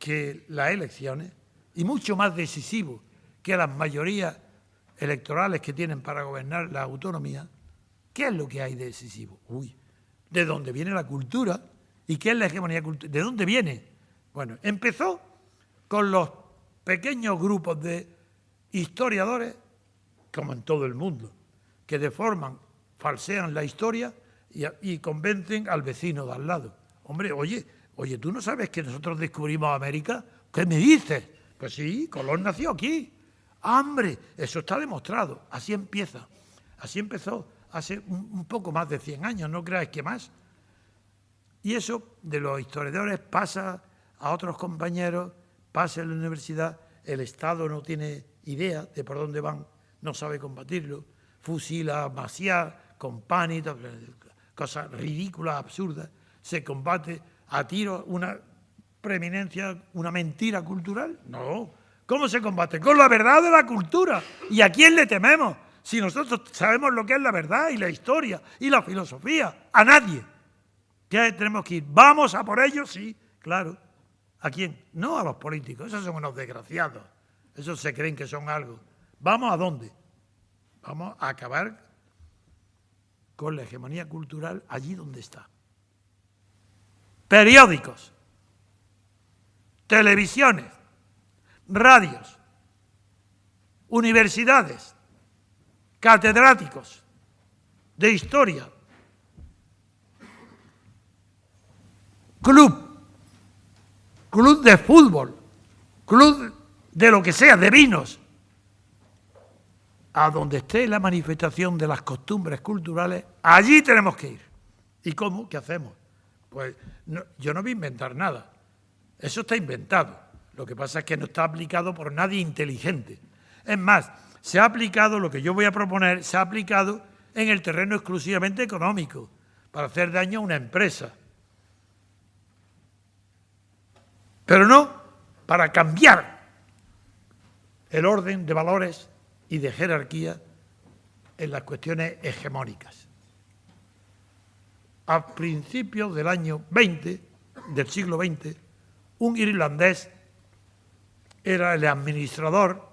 que las elecciones y mucho más decisivo que las mayorías electorales que tienen para gobernar la autonomía? ¿Qué es lo que hay de decisivo? ¿De dónde viene la cultura? ¿Y qué es la hegemonía cultural? ¿De dónde viene? Bueno, empezó con los pequeños grupos de historiadores, como en todo el mundo, que deforman, falsean la historia y convencen al vecino de al lado. Hombre, oye, ¿tú no sabes que nosotros descubrimos América? ¿Qué me dices? Pues sí, Colón nació aquí. ¡Hombre! Eso está demostrado. Así empieza. Así empezó hace un poco más de 100 años, no creáis que más. Y eso de los historiadores pasa a otros compañeros, pasa en la universidad, el Estado no tiene idea de por dónde van, no sabe combatirlo, fusila a Maciá con pan, cosas ridículas, absurdas, se combate a tiro una preeminencia, una mentira cultural. No. ¿Cómo se combate? Con la verdad de la cultura. ¿Y a quién le tememos? Si nosotros sabemos lo que es la verdad y la historia y la filosofía. A nadie. ¿Qué tenemos que ir? ¿Vamos a por ellos? Sí, claro. ¿A quién? No a los políticos. Esos son unos desgraciados. Esos se creen que son algo. ¿Vamos a dónde? Vamos a acabar con la hegemonía cultural allí donde está. Periódicos, televisiones, radios, universidades, catedráticos de historia, club de fútbol, club de lo que sea, de vinos. A donde esté la manifestación de las costumbres culturales, allí tenemos que ir. ¿Y cómo? ¿Qué hacemos? Pues no, yo no voy a inventar nada. Eso está inventado. Lo que pasa es que no está aplicado por nadie inteligente. Es más, se ha aplicado, lo que yo voy a proponer, se ha aplicado en el terreno exclusivamente económico, para hacer daño a una empresa. Pero no para cambiar el orden de valores y de jerarquía en las cuestiones hegemónicas. A principios del año 20, del siglo XX, un irlandés era el administrador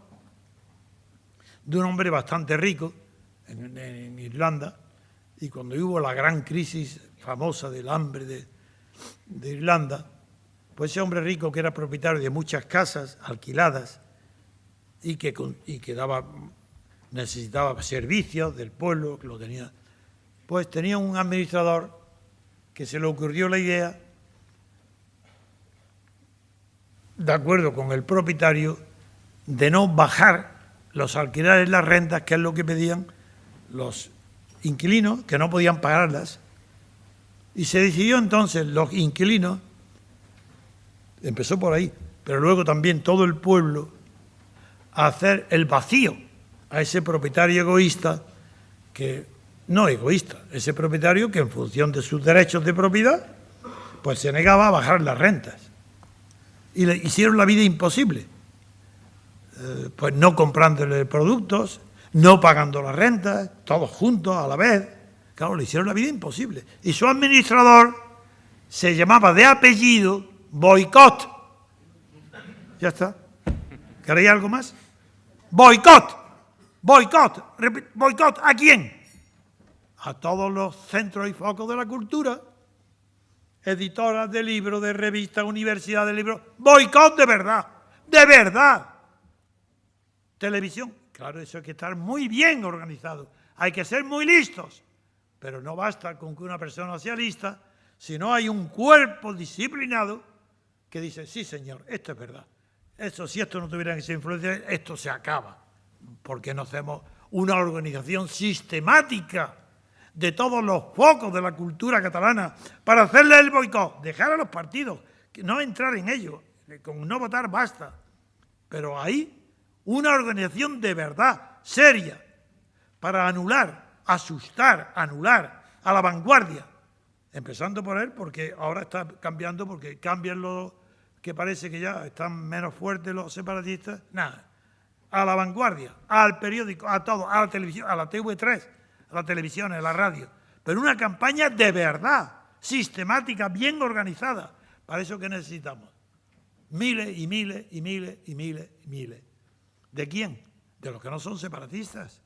de un hombre bastante rico en Irlanda, y cuando hubo la gran crisis famosa del hambre de Irlanda, pues ese hombre rico, que era propietario de muchas casas alquiladas y que necesitaba servicios del pueblo, que lo tenía, pues tenía un administrador que se le ocurrió la idea, de acuerdo con el propietario, de no bajar los alquileres, las rentas, que es lo que pedían los inquilinos, que no podían pagarlas. Y se decidió entonces, los inquilinos, empezó por ahí, pero luego también todo el pueblo, a hacer el vacío a ese propietario egoísta, que no egoísta, ese propietario que en función de sus derechos de propiedad, pues se negaba a bajar las rentas. Y le hicieron la vida imposible, pues no comprándole productos, no pagando las rentas, todos juntos a la vez. Claro, le hicieron la vida imposible. Y su administrador se llamaba de apellido Boicot. Ya está. ¿Queréis algo más? Boicot. Boicot. ¿Boicot a quién? A todos los centros y focos de la cultura. Editoras de libros, de revistas, universidades de libros. Boicot de verdad. De verdad. Televisión. Claro, eso hay que estar muy bien organizado. Hay que ser muy listos. Pero no basta con que una persona sea lista, sino hay un cuerpo disciplinado que dice, sí señor, esto es verdad. Esto, si esto no tuviera esa influencia, esto se acaba. Porque no hacemos una organización sistemática de todos los focos de la cultura catalana para hacerle el boicot, dejar a los partidos, no entrar en ello, con no votar basta. Pero hay una organización de verdad, seria, para anular, asustar, anular a la vanguardia, empezando por él, porque ahora está cambiando, porque cambian los que parece que ya están menos fuertes los separatistas, nada, a la vanguardia, al periódico, a todo, a la televisión, a la TV3, a la televisión, a la radio, pero una campaña de verdad, sistemática, bien organizada. Para eso que necesitamos miles y miles y miles y miles y miles. ¿De quién? De los que no son separatistas.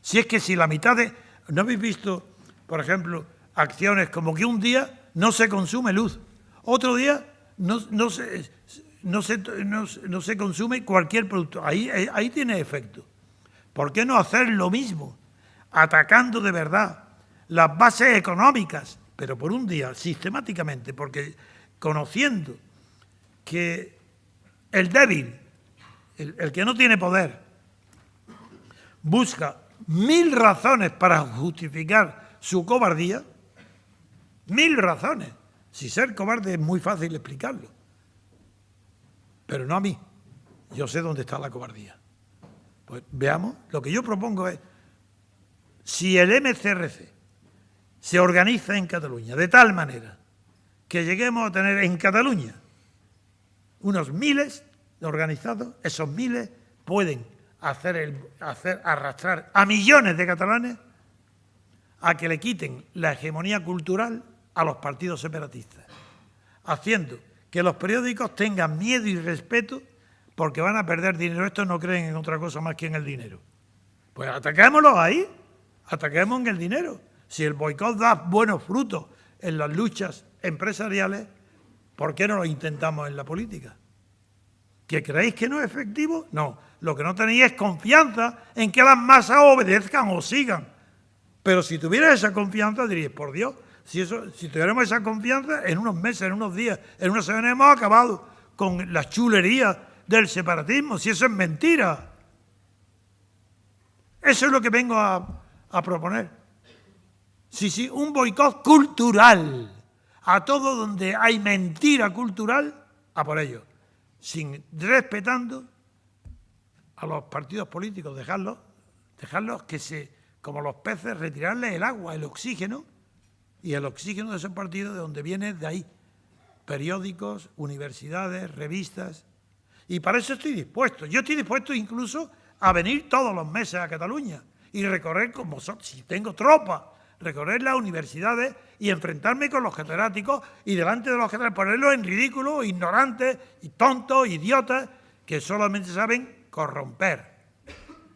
Si es que si la mitad de... ¿No habéis visto, por ejemplo, acciones como que un día no se consume luz, otro día no se consume cualquier producto? Ahí tiene efecto. ¿Por qué no hacer lo mismo, atacando de verdad las bases económicas, pero por un día, sistemáticamente? Porque conociendo que el débil, el que no tiene poder, busca 1000 razones para justificar su cobardía, 1000 razones. Si ser cobarde es muy fácil explicarlo, pero no a mí. Yo sé dónde está la cobardía. Pues veamos, lo que yo propongo es, si el MCRC se organiza en Cataluña de tal manera que lleguemos a tener en Cataluña unos miles de organizados, esos miles pueden arrastrar a millones de catalanes a que le quiten la hegemonía cultural a los partidos separatistas, haciendo que los periódicos tengan miedo y respeto porque van a perder dinero. Estos no creen en otra cosa más que en el dinero. Pues ataquémoslos ahí, ataquemos en el dinero. Si el boicot da buenos frutos en las luchas empresariales, ¿por qué no lo intentamos en la política? ¿Que creéis que no es efectivo? No. Lo que no tenéis es confianza en que las masas obedezcan o sigan. Pero si tuvierais esa confianza, diríais, por Dios, si tuviéramos esa confianza, en unos meses, en unos días, en una semana hemos acabado con las chulerías del separatismo, si eso es mentira. Eso es lo que vengo a proponer. Sí, un boicot cultural. A todo donde hay mentira cultural, a por ello. Respetando a los partidos políticos, dejarlos que como los peces, retirarles el agua, el oxígeno, y el oxígeno de esos partidos de donde viene de ahí. Periódicos, universidades, revistas, Y para eso estoy dispuesto. Yo estoy dispuesto incluso a venir todos los meses a Cataluña y recorrer con vosotros, si tengo tropa, recorrer las universidades y enfrentarme con los catedráticos y delante de los catedráticos ponerlos en ridículo, ignorantes, y tontos, idiotas, que solamente saben corromper.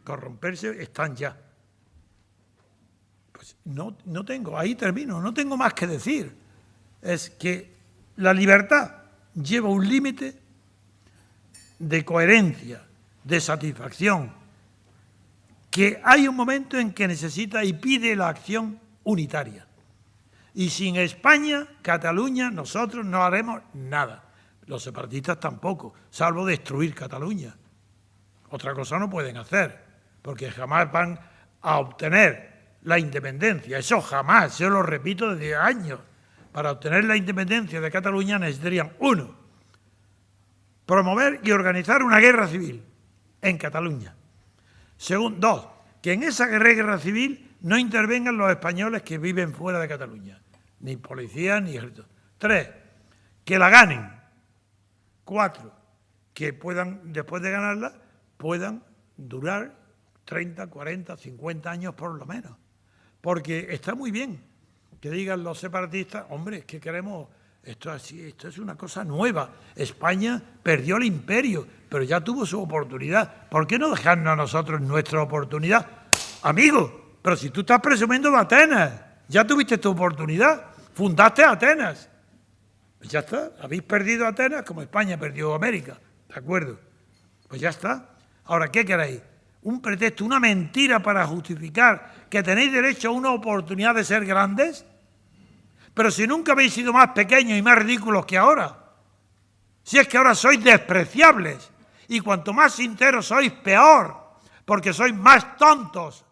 Corromperse están ya. Pues no tengo, ahí termino, no tengo más que decir. Es que la libertad lleva un límite de coherencia, de satisfacción, que hay un momento en que necesita y pide la acción unitaria. Y sin España, Cataluña, nosotros no haremos nada. Los separatistas tampoco, salvo destruir Cataluña. Otra cosa no pueden hacer, porque jamás van a obtener la independencia. Eso jamás, yo lo repito desde años. Para obtener la independencia de Cataluña necesitarían, 1, promover y organizar una guerra civil en Cataluña. 2, que en esa guerra civil no intervengan los españoles que viven fuera de Cataluña, ni policías ni ejército. 3, que la ganen. 4, que puedan, después de ganarla, puedan durar 30, 40, 50 años por lo menos. Porque está muy bien que digan los separatistas, hombre, es que queremos esto así, esto es una cosa nueva. España perdió el imperio, pero ya tuvo su oportunidad. ¿Por qué no dejarnos a nosotros nuestra oportunidad? Amigo, pero si tú estás presumiendo de Atenas, ya tuviste tu oportunidad, fundaste Atenas. Pues ya está, habéis perdido Atenas como España perdió América, ¿de acuerdo? Pues ya está. Ahora, ¿qué queréis? Un pretexto, una mentira para justificar que tenéis derecho a una oportunidad de ser grandes, pero si nunca habéis sido más pequeños y más ridículos que ahora. Si es que ahora sois despreciables y cuanto más sinceros sois, peor, porque sois más tontos.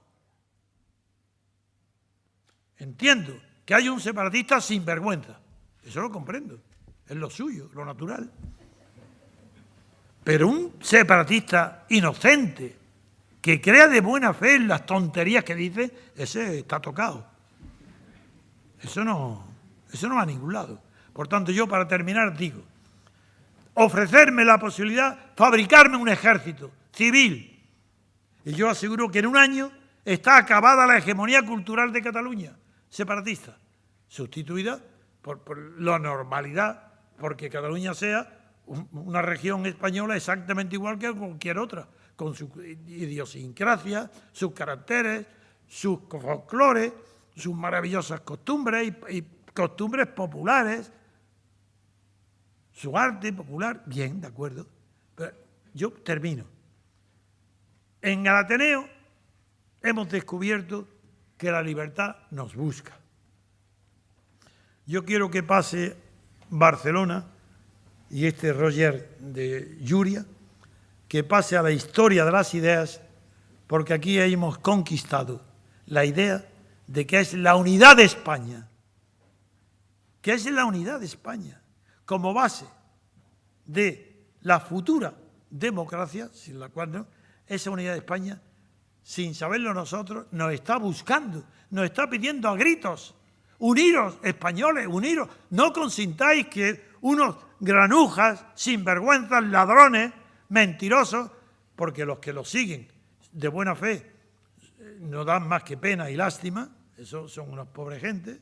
Entiendo que hay un separatista sin vergüenza, eso lo comprendo, es lo suyo, lo natural. Pero un separatista inocente, que crea de buena fe en las tonterías que dice, ese está tocado. Eso no va a ningún lado. Por tanto, yo para terminar digo, ofrecerme la posibilidad, fabricarme un ejército civil. Y yo aseguro que en un año está acabada la hegemonía cultural de Cataluña, separatista, sustituida por la normalidad, porque Cataluña sea una región española exactamente igual que cualquier otra, con su idiosincrasia, sus caracteres, sus folclores, sus maravillosas costumbres y costumbres populares, su arte popular, bien, de acuerdo. Pero yo termino. En el Ateneo hemos descubierto que la libertad nos busca. Yo quiero que pase Barcelona y este Roger de Llúria, que pase a la historia de las ideas, porque aquí hemos conquistado la idea de que es la unidad de España, que es la unidad de España, como base de la futura democracia, sin la cual no, esa unidad de España, sin saberlo nosotros, nos está buscando, nos está pidiendo a gritos, uniros, españoles, uniros, no consintáis que unos granujas, sinvergüenzas, ladrones, mentirosos, porque los que los siguen de buena fe no dan más que pena y lástima, esos son unos pobres gente,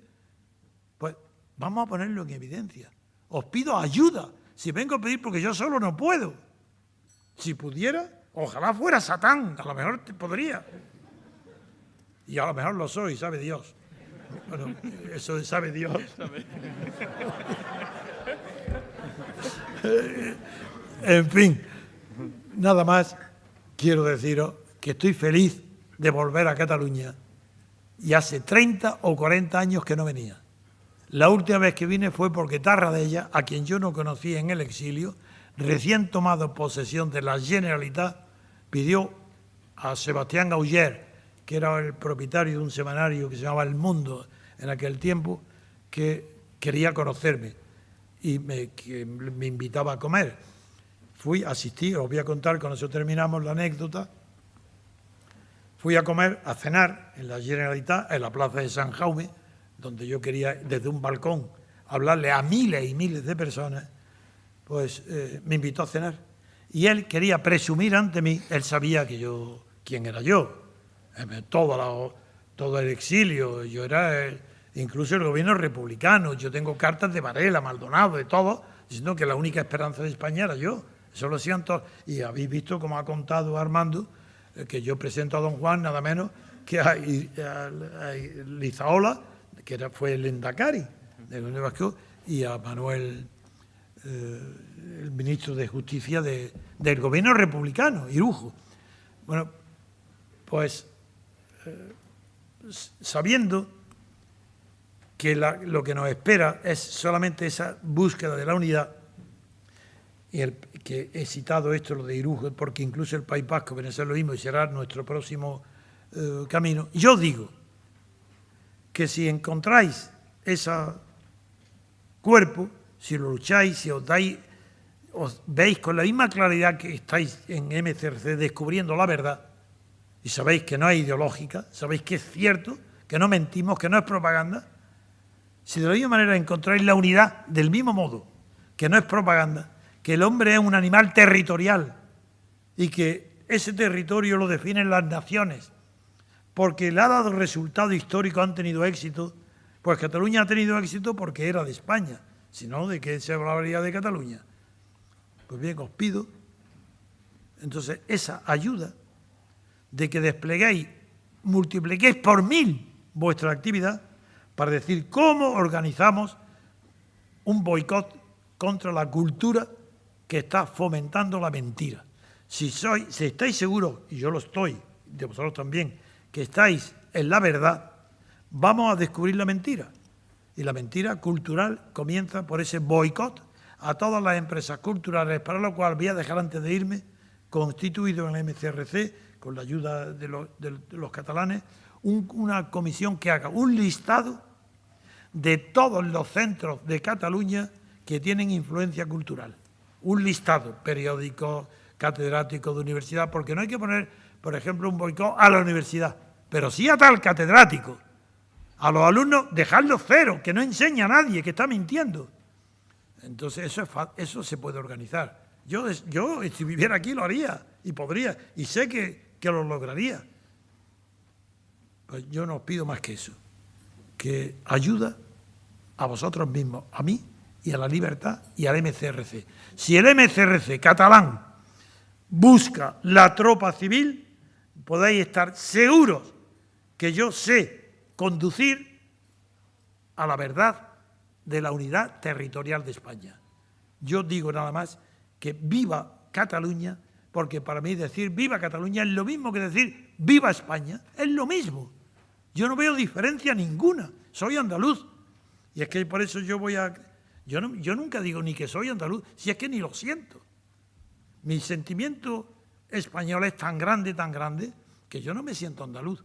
pues vamos a ponerlo en evidencia. Os pido ayuda, si vengo a pedir porque yo solo no puedo. Si pudiera, ojalá fuera Satán, a lo mejor podría. Y a lo mejor lo soy, sabe Dios. Bueno, eso de sabe Dios. En fin, nada más quiero deciros que estoy feliz de volver a Cataluña y hace 30 o 40 años que no venía. La última vez que vine fue porque Tarradella, a quien yo no conocía en el exilio, recién tomado posesión de la Generalitat, pidió a Sebastián Auger, que era el propietario de un semanario que se llamaba El Mundo en aquel tiempo, que quería conocerme y que me invitaba a comer. Fui, asistí, os voy a contar, con eso terminamos la anécdota. Fui a comer, a cenar en la Generalitat, en la plaza de San Jaume, donde yo quería desde un balcón hablarle a miles y miles de personas, pues me invitó a cenar. Y él quería presumir ante mí, él sabía que yo, quién era yo, todo el exilio, yo era incluso el gobierno republicano, yo tengo cartas de Varela, Maldonado, de todo, diciendo que la única esperanza de España era yo, eso lo hacían todos. Y habéis visto, como ha contado Armando, que yo presento a don Juan nada menos que a Lizaola, que fue el Endacari del gobierno vasco, y a Manuel, el ministro de Justicia del gobierno republicano, Irujo. Bueno, pues sabiendo que lo que nos espera es solamente esa búsqueda de la unidad, y que he citado esto, lo de Irujo, porque incluso el País Vasco viene a ser lo mismo y será nuestro próximo camino. Yo digo que si encontráis ese cuerpo, si lo lucháis, si os veis con la misma claridad que estáis en MCRC descubriendo la verdad, y sabéis que no es ideológica, sabéis que es cierto, que no mentimos, que no es propaganda, si de la misma manera encontráis la unidad del mismo modo, que no es propaganda, que el hombre es un animal territorial y que ese territorio lo definen las naciones, porque le ha dado resultado histórico, han tenido éxito, pues Cataluña ha tenido éxito porque era de España, si no, ¿de qué se hablaría de Cataluña? Pues bien, os pido, entonces, esa ayuda de que despleguéis, multipliquéis por 1000 vuestra actividad para decir cómo organizamos un boicot contra la cultura que está fomentando la mentira. Si estáis seguros, y yo lo estoy, de vosotros también, que estáis en la verdad, vamos a descubrir la mentira. Y la mentira cultural comienza por ese boicot a todas las empresas culturales, para lo cual voy a dejar antes de irme, constituido en la MCRC, con la ayuda de los catalanes, una comisión que haga un listado de todos los centros de Cataluña que tienen influencia cultural. Un listado, periódicos, catedráticos de universidad, porque no hay que poner, por ejemplo, un boicot a la universidad, pero sí a tal catedrático. A los alumnos, dejarlos cero, que no enseña a nadie, que está mintiendo. Entonces, eso se puede organizar. Yo, si viviera aquí, lo haría, y podría, y sé que lo lograría. Pues yo no os pido más que eso, que ayuda a vosotros mismos, a mí y a la libertad y al MCRC. Si el MCRC catalán busca la tropa civil, podéis estar seguros que yo sé conducir a la verdad de la unidad territorial de España. Yo digo nada más que viva Cataluña, porque para mí decir viva Cataluña es lo mismo que decir viva España, es lo mismo. Yo no veo diferencia ninguna, soy andaluz. Y es que por eso yo nunca digo ni que soy andaluz, si es que ni lo siento. Mi sentimiento español es tan grande, que yo no me siento andaluz,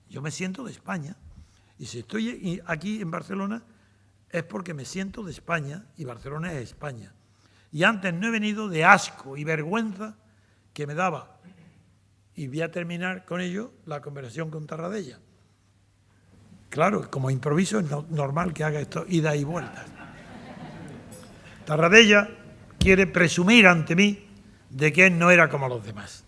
yo me siento de España. Y si estoy aquí en Barcelona es porque me siento de España y Barcelona es España. Y antes no he venido de asco y vergüenza que me daba. Y voy a terminar con ello la conversación con Tarradella. Claro, como improviso es normal que haga esto ida y vuelta. Tarradella quiere presumir ante mí de que él no era como los demás,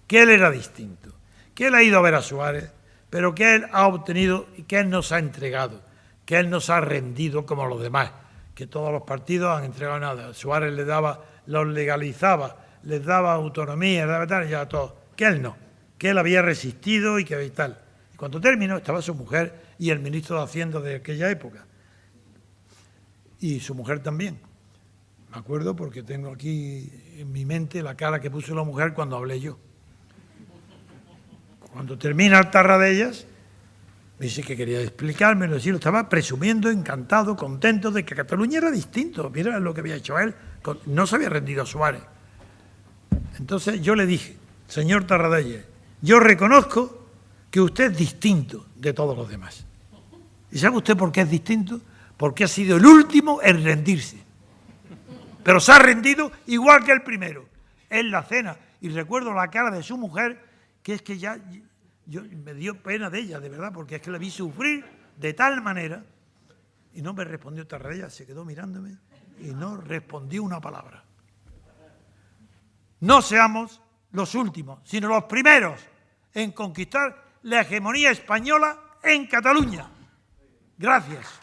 que él era distinto, que él ha ido a ver a Suárez, pero que él ha obtenido y que él nos ha entregado, que él nos ha rendido como los demás, que todos los partidos han entregado nada. Suárez les daba, los legalizaba, les daba autonomía, les daba tal, y ya todo. Que él no, que él había resistido y que tal. Y cuando terminó estaba su mujer y el ministro de Hacienda de aquella época. Y su mujer también. Me acuerdo porque tengo aquí en mi mente la cara que puso la mujer cuando hablé yo. Cuando termina el Tarradellas, me dice que quería explicármelo, lo estaba presumiendo, encantado, contento de que Cataluña era distinto. Mira lo que había hecho él, no se había rendido a Suárez. Entonces yo le dije, señor Tarradellas, yo reconozco que usted es distinto de todos los demás. ¿Y sabe usted por qué es distinto? Porque ha sido el último en rendirse. Pero se ha rendido igual que el primero, en la cena. Y recuerdo la cara de su mujer, que es que ya me dio pena de ella, de verdad, porque es que la vi sufrir de tal manera. Y no me respondió Tarradellas, se quedó mirándome y no respondió una palabra. no seamos los últimos, sino los primeros en conquistar la hegemonía española en Cataluña. Gracias.